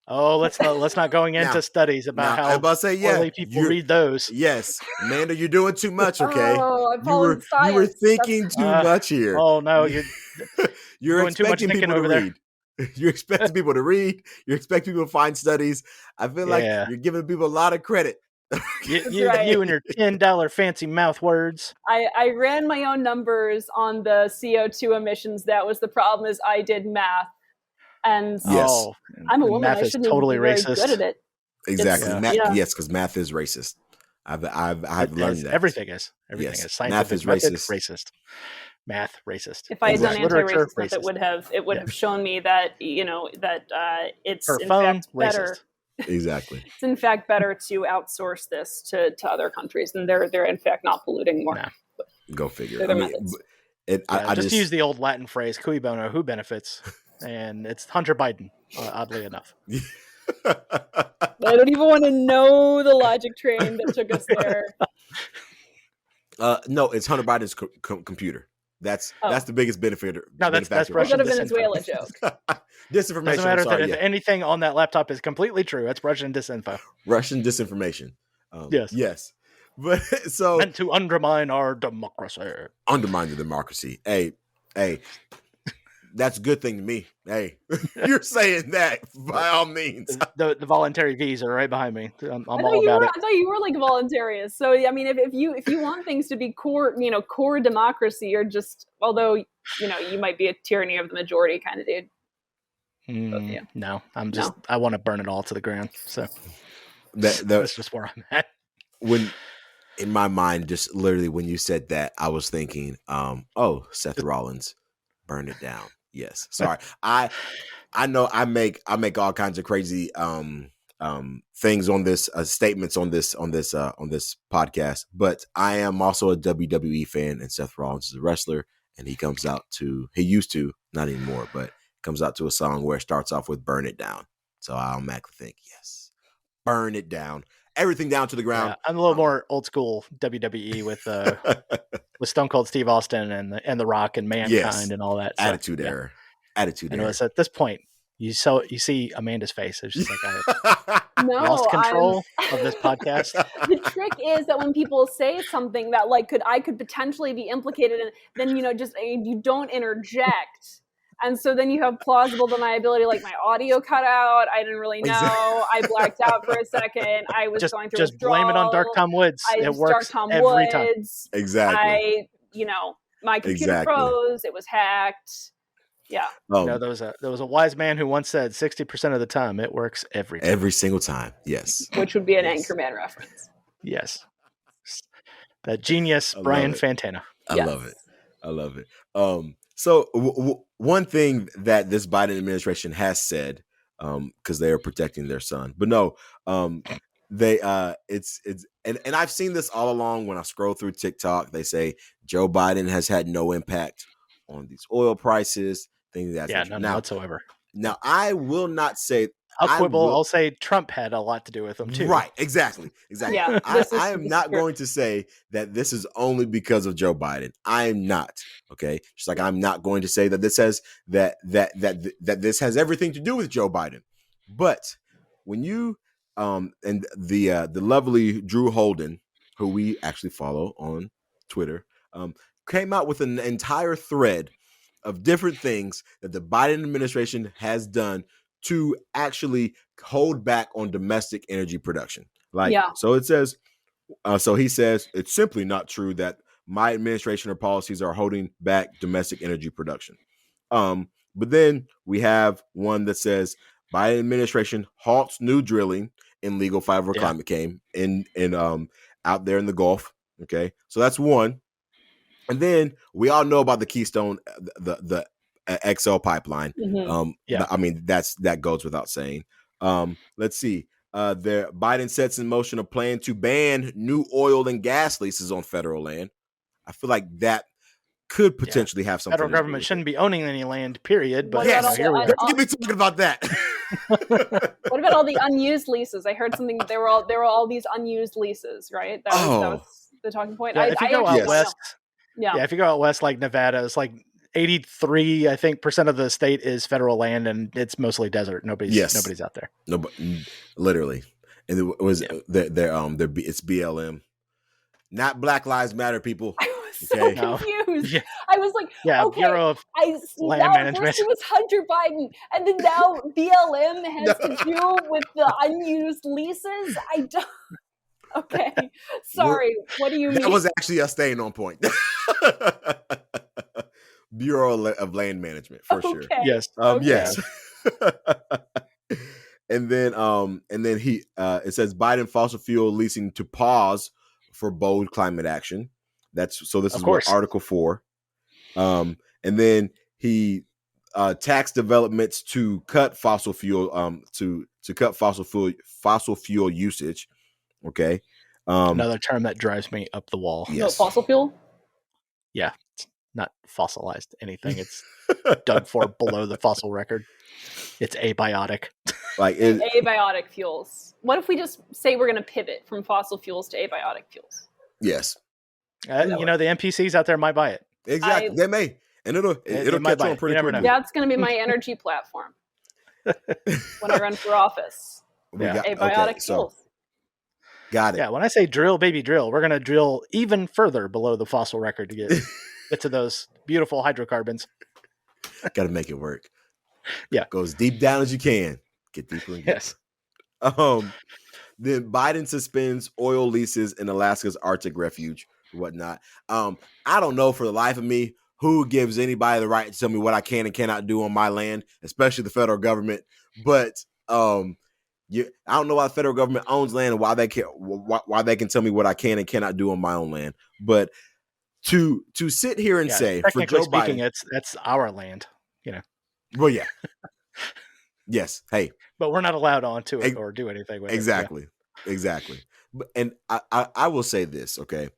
Oh, let's not going into studies about how poorly people read those. Yes, Amanda, you're doing too much. Okay, you were thinking too much here. Oh no, you're expecting people to read. You're expecting people to read. You're expecting people to find studies. I feel like you're giving people a lot of credit. You and your $10 fancy mouth words. I ran my own numbers on the CO2 emissions. That was the problem. Is I did math. And I'm a woman. Math I shouldn't totally be very racist. Good at it. Exactly. Yes, because math is racist. I've learned that. Everything is. Everything is. Scientific math is racist. Math racist. If I had done anti-racist stuff, it would have shown me that it's her in phone, fact better. Exactly. It's in fact better to outsource this to other countries, and they're in fact not polluting more. No. Go figure. I just use the old Latin phrase "cui bono," who benefits. And it's Hunter Biden, oddly enough. I don't even want to know the logic train that took us there. No, it's Hunter Biden's computer. That's the biggest benefit. No, that's Russian Russian disinformation. Venezuela joke. Disinformation. Doesn't matter if anything on that laptop is completely true. It's Russian disinfo. Russian disinformation. Yes. But so Meant to undermine our democracy. undermine the democracy. Hey, that's a good thing to me. Hey, you're saying that by all means. The voluntary V's are right behind me. I'm I all about it. thought you were like voluntarious. So I mean, if you want things to be core, core democracy, you're just, although you might be a tyranny of the majority kind of dude. No, I want to burn it all to the ground. So that's just where I'm at. When in my mind, just literally when you said that, I was thinking, Seth Rollins, burn it down. Yes. Sorry. I know I make all kinds of crazy things on this statements on this podcast, but I am also a WWE fan, and Seth Rollins is a wrestler, and he used to, not anymore, but comes out to a song where it starts off with "Burn It Down." So I automatically think, yes, burn it down, everything down to the ground. Yeah, I'm a little more old school WWE with Stone Cold Steve Austin and The Rock and Mankind and all that. Attitude era. Attitude era. And it was at this point you see Amanda's face. It's just like I lost control of this podcast. The trick is that when people say something that I could potentially be implicated in, then you don't interject. And so then you have plausible deniability, like my audio cut out. I didn't really know. I blacked out for a second. I was going through just blame it on Dark Tom Woods. It works every time. Exactly. My computer froze. It was hacked. Yeah. There was a wise man who once said 60% of the time it works every time. Every single time. Yes. Which would be an Anchorman reference. Yes. That genius Brian Fantana. I love it. So one thing that this Biden administration has said, because they are protecting their son, but no, they and I've seen this all along when I scroll through TikTok. They say Joe Biden has had no impact on these oil prices, things of that. None whatsoever. Now I will not say. I'll quibble. I'll say Trump had a lot to do with them too. Right. Exactly. Yeah, I am not going to say that this is only because of Joe Biden. I am not. Okay. Just like I'm not going to say that this has that this has everything to do with Joe Biden. But when you and the lovely Drew Holden, who we actually follow on Twitter, came out with an entire thread of different things that the Biden administration has done to actually hold back on domestic energy production. So it says, so he says, it's simply not true that my administration or policies are holding back domestic energy production. But then we have one that says Biden administration halts new drilling in legal fiber climate game in out there in the Gulf. Okay. So that's one. And then we all know about the Keystone, the XL pipeline. I mean, that goes without saying. Let's see. Biden sets in motion a plan to ban new oil and gas leases on federal land. I feel like that could potentially have something. Federal government shouldn't be owning any land, period. But here we go. Get me talking about that. What about all the unused leases? I heard something. There were all these unused leases, right? That was the talking point. If you go out west, if you go out west like Nevada, it's like 83, I think, % of the state is federal land, and it's mostly desert. Nobody's out there. No, but literally, and it was it's BLM, not Black Lives Matter, people. I was so confused. Yeah. I was like, okay, Bureau of Land Management. First it was Hunter Biden, and then now BLM has to do with the unused leases. I don't. Okay, sorry. What do you mean? That was actually us staying on point. Bureau of Land Management for sure. Yes. Yes. and then he it says Biden fossil fuel leasing to pause for bold climate action. This is what Article 4. And then he tax developments to cut fossil fuel to cut fossil fuel usage. Okay. Another term that drives me up the wall. Yes. No, fossil fuel? Yeah. It's not fossilized anything. It's dug for below the fossil record. It's abiotic. Abiotic fuels. What if we just say we're going to pivot from fossil fuels to abiotic fuels? Yes. The NPCs out there might buy it. Exactly. They may. And it'll catch on pretty quickly. That's going to be my energy platform when I run for office. Abiotic fuels. Got it. Yeah, when I say drill, baby, drill, we're going to drill even further below the fossil record to get to those beautiful hydrocarbons. Got to make it work. Yeah. Go as deep down as you can. Get deeper and deeper. Yes. Then Biden suspends oil leases in Alaska's Arctic refuge or whatnot. I don't know for the life of me who gives anybody the right to tell me what I can and cannot do on my land, especially the federal government. But I don't know why the federal government owns land and why they can tell me what I can and cannot do on my own land. But to sit here and say, for Joe speaking, Biden, that's our land, Well, yeah. Yes. Hey. But we're not allowed onto it or do anything with exactly. it. Yeah. Exactly. And I will say this, okay?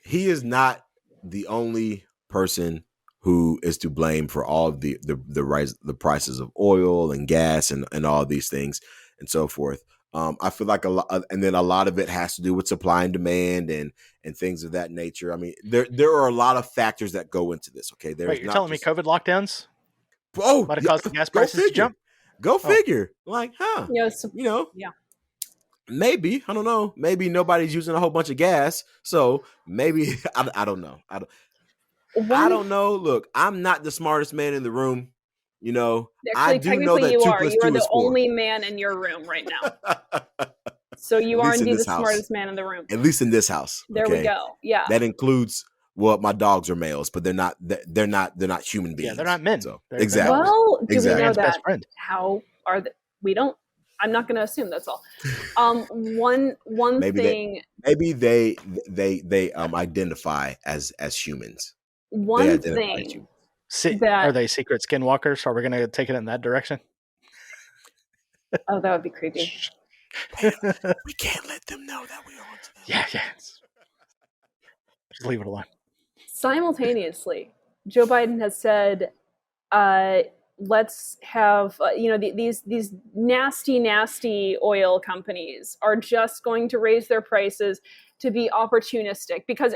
He is not the only person who is to blame for all of the rise, the prices of oil and gas and all these things and so forth. I feel like a lot of it has to do with supply and demand and things of that nature. I mean, there are a lot of factors that go into this. Okay, Wait, you're telling me COVID lockdowns? Oh, might have caused the gas prices to jump. Go figure. Like, Yes. Yeah. Maybe, I don't know. Maybe nobody's using a whole bunch of gas, so maybe I don't know. I don't know. Look, I'm not the smartest man in the room. You know, actually, I do know that you 2 are. plus You 2 are is the 4. only man in your room right now. So you are indeed the smartest man in the room. At least in this house. There we go. Yeah. That includes, well, my dogs are males, but they're not human beings. Yeah, they're not men. So exactly. Well, do we know that? Friend. How are they? We don't. I'm not going to assume. That's all. One thing. Maybe they identify as humans. One thing. Are they secret skinwalkers? Are we going to take it in that direction? Oh, that would be creepy. We can't let them know that we are onto them. Yeah. Just leave it alone. Simultaneously, Joe Biden has said, let's have, these nasty oil companies are just going to raise their prices to be opportunistic because,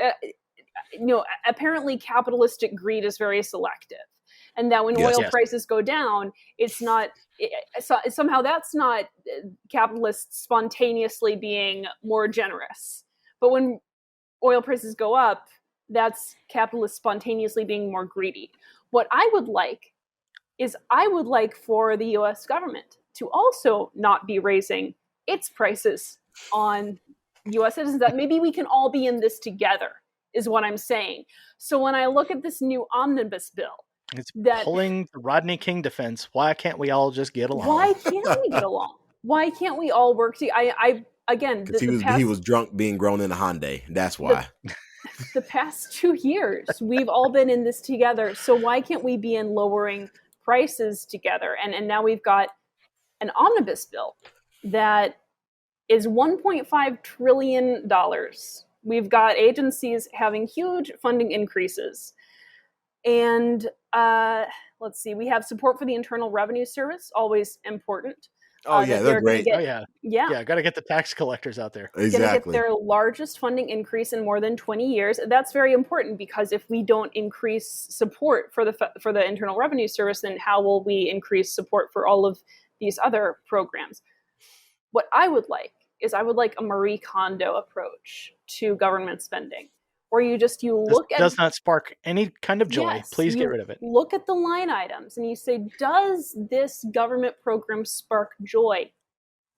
apparently capitalistic greed is very selective. And that when oil prices go down, it's not, somehow that's not capitalists spontaneously being more generous. But when oil prices go up, that's capitalists spontaneously being more greedy. What I would like for the US government to also not be raising its prices on US citizens, that maybe we can all be in this together, is what I'm saying. So when I look at this new Omnibus bill, it's pulling the Rodney King defense. Why can't we all just get along? Why can't we get along? Why can't we all work together? Because he was drunk being grown in a Hyundai. That's why. The past 2 years, we've all been in this together. So why can't we be in lowering prices together? And now we've got an omnibus bill that is $1.5 trillion. We've got agencies having huge funding increases. And let's see, we have support for the Internal Revenue Service, always important. Oh, yeah, they're great. Yeah, got to get the tax collectors out there. Exactly. Going to get their largest funding increase in more than 20 years. That's very important because if we don't increase support for the Internal Revenue Service, then how will we increase support for all of these other programs? What I would like is a Marie Kondo approach to government spending, where you look at... does not spark any kind of joy. Yes, please get rid of it. Look at the line items and you say, does this government program spark joy?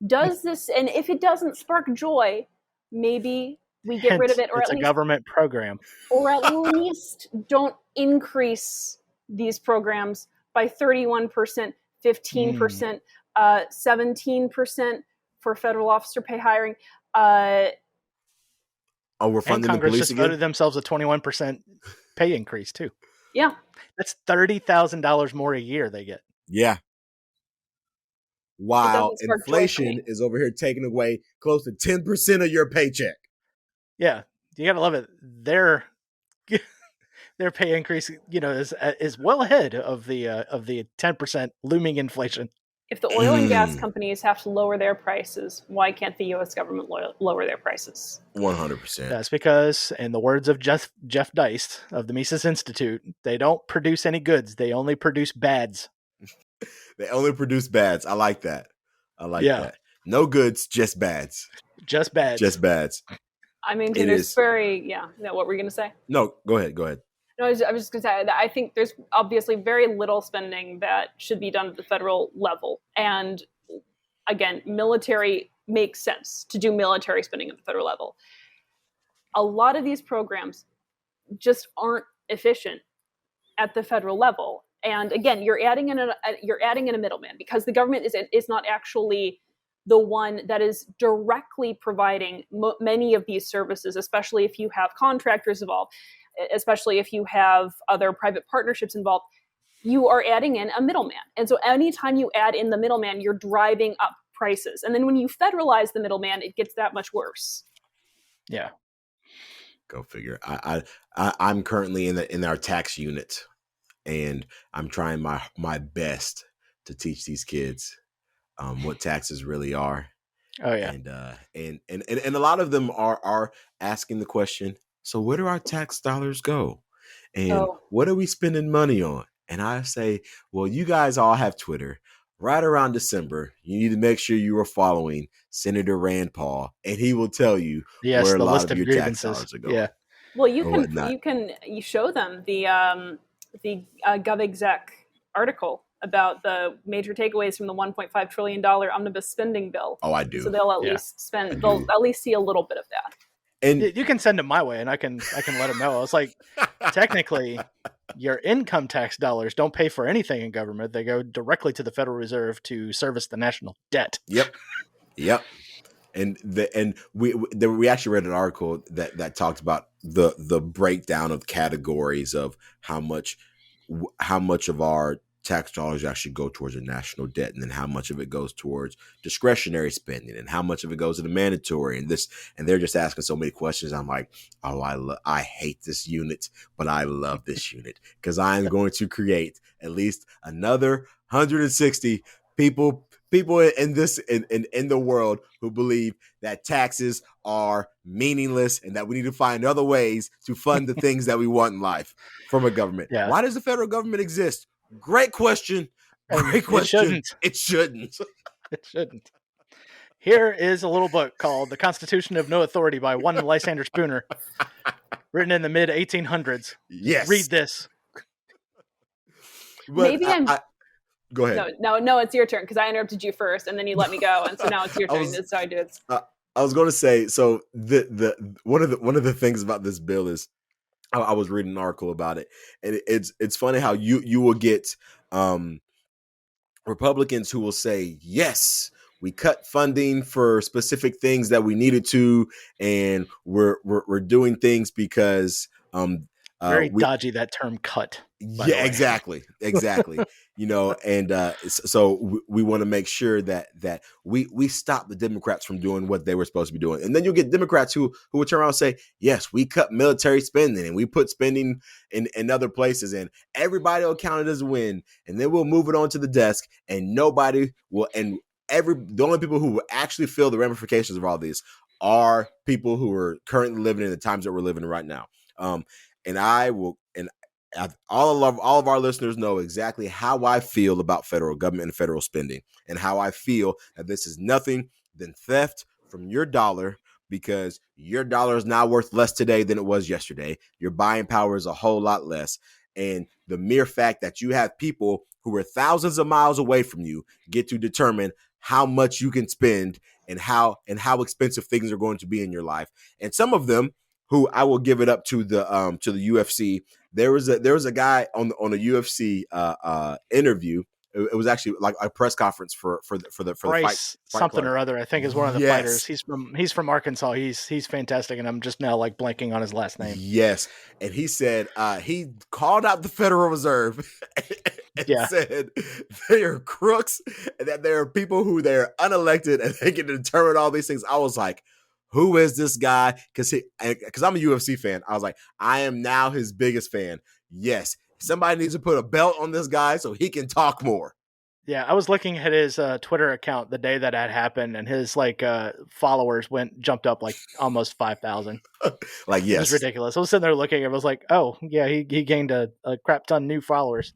Does this, and if it doesn't spark joy, maybe we get rid of it, or it's at a least government program, or at least don't increase these programs by 31%, 15%, 17% for federal officer pay hiring. We're funding Congress the police just again? voted themselves a 21% pay increase too. Yeah, that's $30,000 more a year they get. Yeah. While inflation is over here taking away close to 10% of your paycheck. Yeah, you gotta love it. Their pay increase, is well ahead of the 10% looming inflation. If the oil and gas companies have to lower their prices, why can't the U.S. government lower their prices? 100%. That's because, in the words of Jeff Deist of the Mises Institute, they don't produce any goods. They only produce bads. They only produce bads. I like that. I like that. No goods, just bads. Just bads. Just bads. I mean, there's very, what were you going to say? No, go ahead. No, I was just going to say that I think there's obviously very little spending that should be done at the federal level. And again, military makes sense to do military spending at the federal level. A lot of these programs just aren't efficient at the federal level. And again, you're adding in a middleman, because the government is not actually the one that is directly providing many of these services, especially if you have contractors involved, especially if you have other private partnerships involved. You are adding in a middleman. And so anytime you add in the middleman, you're driving up prices. And then when you federalize the middleman, it gets that much worse. Yeah. Go figure. I'm currently in our tax unit, and I'm trying my best to teach these kids what taxes really are. Oh yeah. And a lot of them are asking the question, so where do our tax dollars go? And what are we spending money on? And I say, well, you guys all have Twitter. Right around December, you need to make sure you are following Senator Rand Paul, and he will tell you where a lot of your tax dollars are going. Yeah. Well, you show them the GovExec article about the major takeaways from the $1.5 trillion omnibus spending bill. Oh, I do. So they'll at least they'll at least see a little bit of that. And you can send them my way, and I can let them know. I was like, technically, your income tax dollars don't pay for anything in government. They go directly to the Federal Reserve to service the national debt. Yep. And we actually read an article that talked about the breakdown of categories of how much of our tax dollars actually go towards the national debt, and then how much of it goes towards discretionary spending, and how much of it goes to the mandatory, and they're just asking so many questions. I'm like, I hate this unit, but I love this unit, because I am going to create at least another 160 people in the world who believe that taxes are meaningless and that we need to find other ways to fund the things that we want in life from a government. Yeah. Why does the federal government exist? Great question. It shouldn't. It shouldn't. Here is a little book called The Constitution of No Authority by one Lysander Spooner, written in the mid 1800s. Yes. Read this. But maybe go ahead. No, it's your turn, because I interrupted you first, and then you let me go, and so now it's your turn. That's how I do it. I was going to say, so the one of the things about this bill is, I was reading an article about it, and it's funny how you will get Republicans who will say, yes, we cut funding for specific things that we needed to, and we're doing things because very dodgy, that term cut. Yeah, exactly. And so we want to make sure that we stop the Democrats from doing what they were supposed to be doing. And then you'll get Democrats who will turn around and say, yes, we cut military spending and we put spending in other places, and everybody will count it as a win. And then we'll move it on to the desk, and nobody will. And the only people who will actually feel the ramifications of all this are people who are currently living in the times that we're living in right now. All of our listeners know exactly how I feel about federal government and federal spending, and how I feel that this is nothing than theft from your dollar, because your dollar is now worth less today than it was yesterday. Your buying power is a whole lot less. And the mere fact that you have people who are thousands of miles away from you get to determine how much you can spend and how expensive things are going to be in your life. And some of them, who I will give it up to the UFC. There was a guy on a UFC interview. It was actually like a press conference for the fight something club. Or other. I think is one of the fighters. He's from Arkansas. He's fantastic, and I'm just now like blanking on his last name. Yes, and he said he called out the Federal Reserve and said they are crooks, and that there are people who they're unelected and they can determine all these things. I was like, who is this guy? Because I'm a UFC fan. I was like, I am now his biggest fan. Yes, somebody needs to put a belt on this guy so he can talk more. Yeah, I was looking at his Twitter account the day that had happened, and his followers jumped up like almost 5,000. Like, yes, it was ridiculous. I was sitting there looking, and I was like, oh yeah, he gained a crap ton of new followers.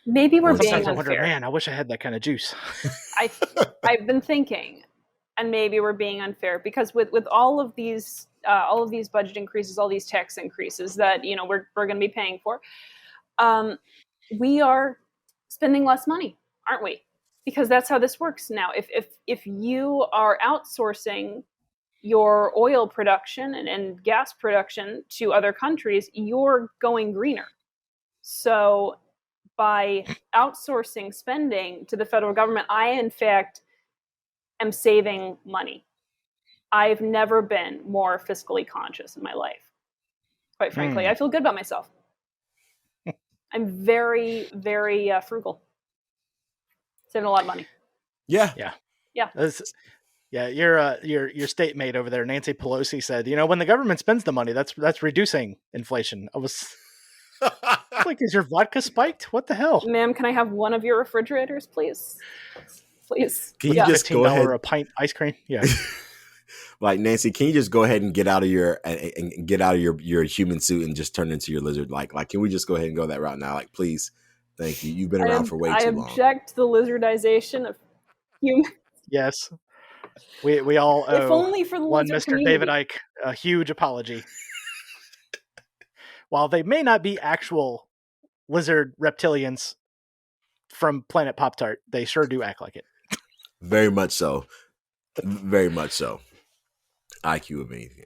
Maybe we're being sometimes unfair. I wonder, man, I wish I had that kind of juice. I've been thinking, and maybe we're being unfair, because with all of these budget increases, all these tax increases that we're going to be paying for, we are spending less money, aren't we? Because that's how this works now. If you are outsourcing your oil production and gas production to other countries, you're going greener. So by outsourcing spending to the federal government, I, in fact, am saving money. I've never been more fiscally conscious in my life. Quite frankly, I feel good about myself. I'm very, very frugal. Saving a lot of money. Yeah. Yeah. Your state mate over there, Nancy Pelosi, said, when the government spends the money, that's reducing inflation. I was like, is your vodka spiked? What the hell? Ma'am, can I have one of your refrigerators, please? Please. Can you just go ahead? $15 a pint ice cream? Yeah. Like, Nancy, can you just go ahead and get out of your human suit and just turn into your lizard? Like, can we just go ahead and go that route now? Like, please. Thank you. You've been around for way too long. I object to the lizardization of humans. Yes. We all owe if only for the one lizard Mr. community. David Icke a huge apology. While they may not be actual lizard reptilians from Planet Pop-Tart, they sure do act like it. Very much so. Very much so. IQ of anything.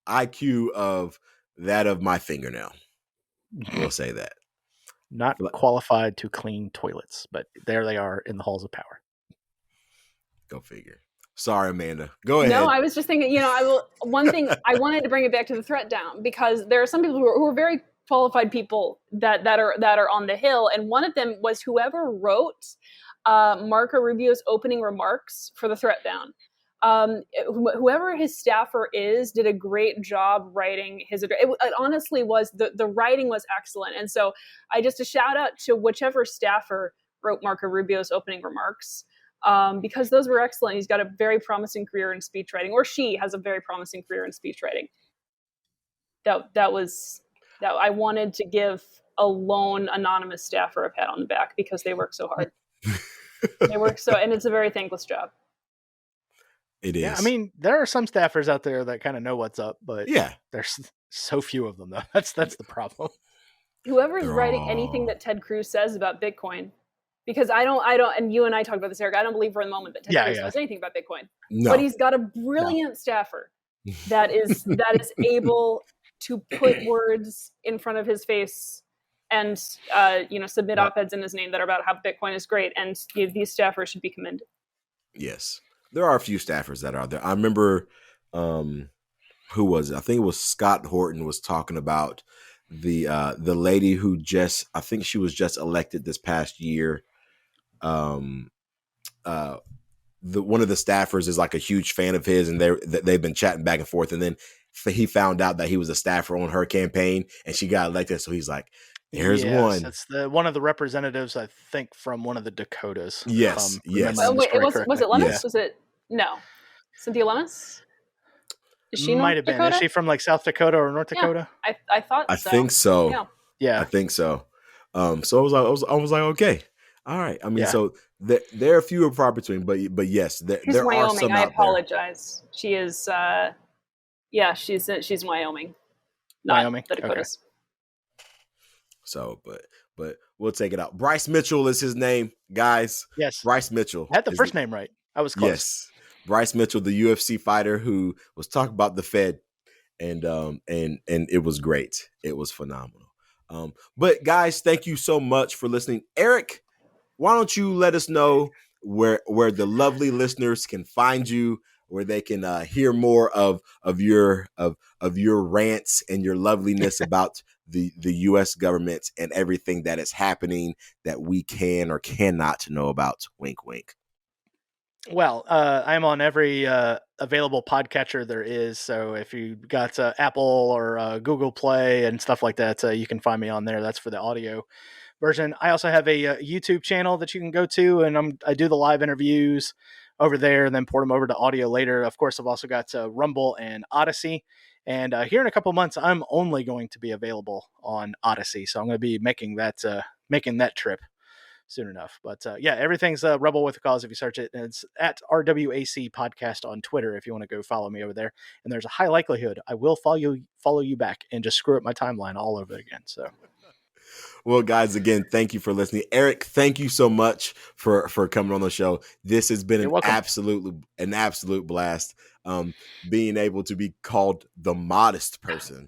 IQ of that of my fingernail. We'll say that. Not qualified to clean toilets, but there they are in the halls of power. Go figure. Sorry, Amanda. Go ahead. No, I was just thinking, one thing, I wanted to bring it back to the Threatdown, because there are some people who are very qualified people that are on the Hill, and one of them was whoever wrote Marco Rubio's opening remarks for the Threatdown. Whoever his staffer is did a great job writing his address. It honestly was, the writing was excellent. And so just a shout out to whichever staffer wrote Marco Rubio's opening remarks, because those were excellent. He's got a very promising career in speech writing, or she has a very promising career in speech writing. That I wanted to give a lone anonymous staffer a pat on the back, because they work so hard. And it's a very thankless job. It is. Yeah, I mean, there are some staffers out there that kind of know what's up, but there's so few of them, though. That's the problem. Whoever's writing anything that Ted Cruz says about Bitcoin, because I don't, and you and I talked about this, Eric, I don't believe for a moment that Ted Cruz knows anything about Bitcoin. No. But he's got a brilliant staffer that is able to put words in front of his face and submit op-eds in his name that are about how Bitcoin is great, and these staffers should be commended. Yes. There are a few staffers that are there. I remember, who was it? I think it was Scott Horton was talking about the lady who I think she was just elected this past year. One of the staffers is like a huge fan of his, and they've been chatting back and forth. And then he found out that he was a staffer on her campaign, and she got elected. So he's like, "There's one." It's one of the representatives, I think, from one of the Dakotas. Yes, yes. Wait, was it Lemus? Yeah. Was it Cynthia Lemus? Is she might have been. Is she from like South Dakota or North Dakota? I thought. I think so. Yeah, I think so. So I was like, okay, all right. I mean, so there are few and far between, but yes, there are some. I apologize. She is. She's Wyoming. Not Wyoming. The Dakotas. Okay. So, but we'll take it out. Bryce Mitchell is his name, guys. Yes, Bryce Mitchell. I had the first name right. I was close. Yes, Bryce Mitchell, the UFC fighter who was talking about the Fed, and it was great. It was phenomenal. But guys, thank you so much for listening. Eric, why don't you let us know where the lovely listeners can find you, where they can hear more of your rants and your loveliness about the U.S. government and everything that is happening that we can or cannot know about. Wink, wink. Well, I'm on every available podcatcher there is. So if you got Apple or Google Play and stuff like that, you can find me on there. That's for the audio version. I also have a YouTube channel that you can go to, and I do the live interviews over there and then port them over to audio later. Of course, I've also got Rumble and Odyssey. And here in a couple months, I'm only going to be available on Odyssey. So I'm going to be making that trip. soon enough. But yeah, everything's Rebel with a Cause if you search it, and it's at RWAC Podcast on Twitter if you want to go follow me over there. And there's a high likelihood I will follow you back and just screw up my timeline all over again. So. Well, guys, again, thank you for listening. Eric, thank you so much for coming on the show. This has been an absolute blast. Being able to be called the modest person.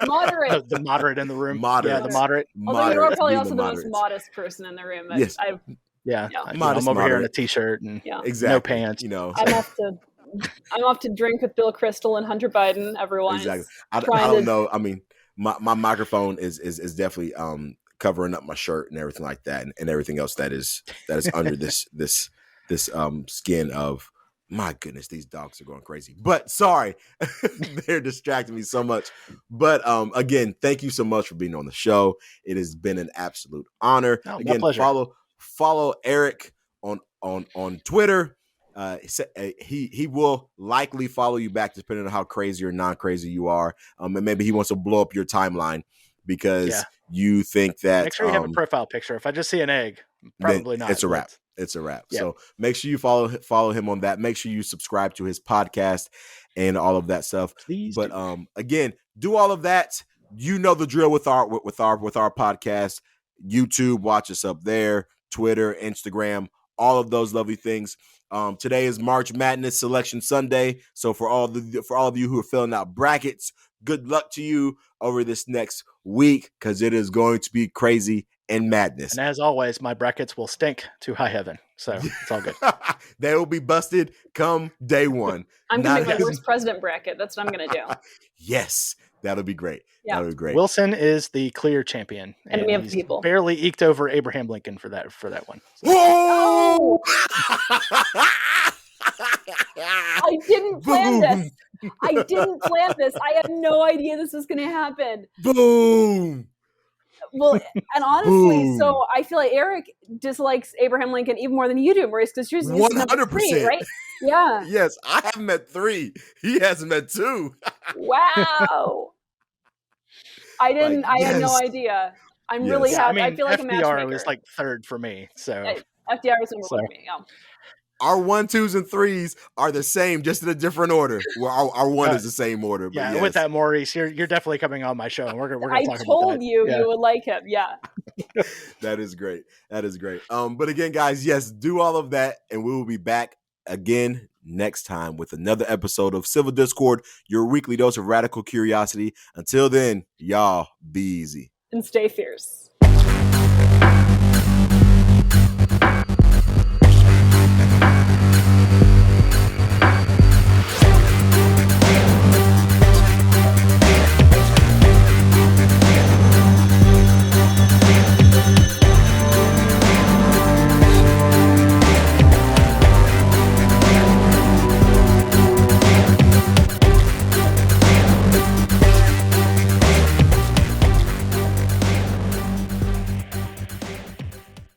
Moderate. The moderate in the room. Moderate. Yeah, the moderate. Although you are probably also the most modest person in the room. Yes. I'm Modest, over here in a moderate. t-shirt and exactly. no pants. You know, I'm off to drink with Bill Kristol and Hunter Biden. Everyone. Exactly. I don't know. I mean, my microphone is definitely covering up my shirt and everything like that, and everything else that is under this skin of. My goodness, these dogs are going crazy. But sorry, they're distracting me so much. But again, thank you so much for being on the show. It has been an absolute honor. Again, follow Eric on Twitter. He will likely follow you back depending on how crazy or non-crazy you are. And maybe he wants to blow up your timeline because you think that. Make sure you have a profile picture. If I just see an egg, probably not. It's a wrap. It's a wrap. Yeah. So make sure you follow him on that. Make sure you subscribe to his podcast and all of that stuff. Please but again, do all of that. You know the drill with our podcast. YouTube, watch us up there. Twitter, Instagram, all of those lovely things. Today is March Madness Selection Sunday. So for all of you who are filling out brackets, good luck to you over this next week because it is going to be crazy and madness. And as always, my brackets will stink to high heaven. So it's all good. They will be busted come day one. I'm going to make my worst president bracket. That's what I'm going to do. Yes. That'll be great. Yeah. That'll be great. Wilson is the clear champion. And we have people. Barely eked over Abraham Lincoln for that one. So. Oh! I didn't plan this. I had no idea this was going to happen. Boom. Well, and honestly, so I feel like Eric dislikes Abraham Lincoln even more than you do, Maurice, because you're 100%, right? Yeah. Yes, I have met 3. He hasn't met 2. Wow. I didn't. I had no idea. I'm really happy. I feel like FDR a matchmaker. was like 3rd for me. So FDR was number 1 for me. Yeah. Our 1, 2s, and 3s are the same, just in a different order. Well, our 1 is the same order. But yes. With that, Maurice, you're definitely coming on my show, and we're gonna talk about that. I told you would like him. Yeah. That is great. But again, guys, yes, do all of that, and we will be back again next time with another episode of Civil Discord, your weekly dose of radical curiosity. Until then, y'all be easy and stay fierce.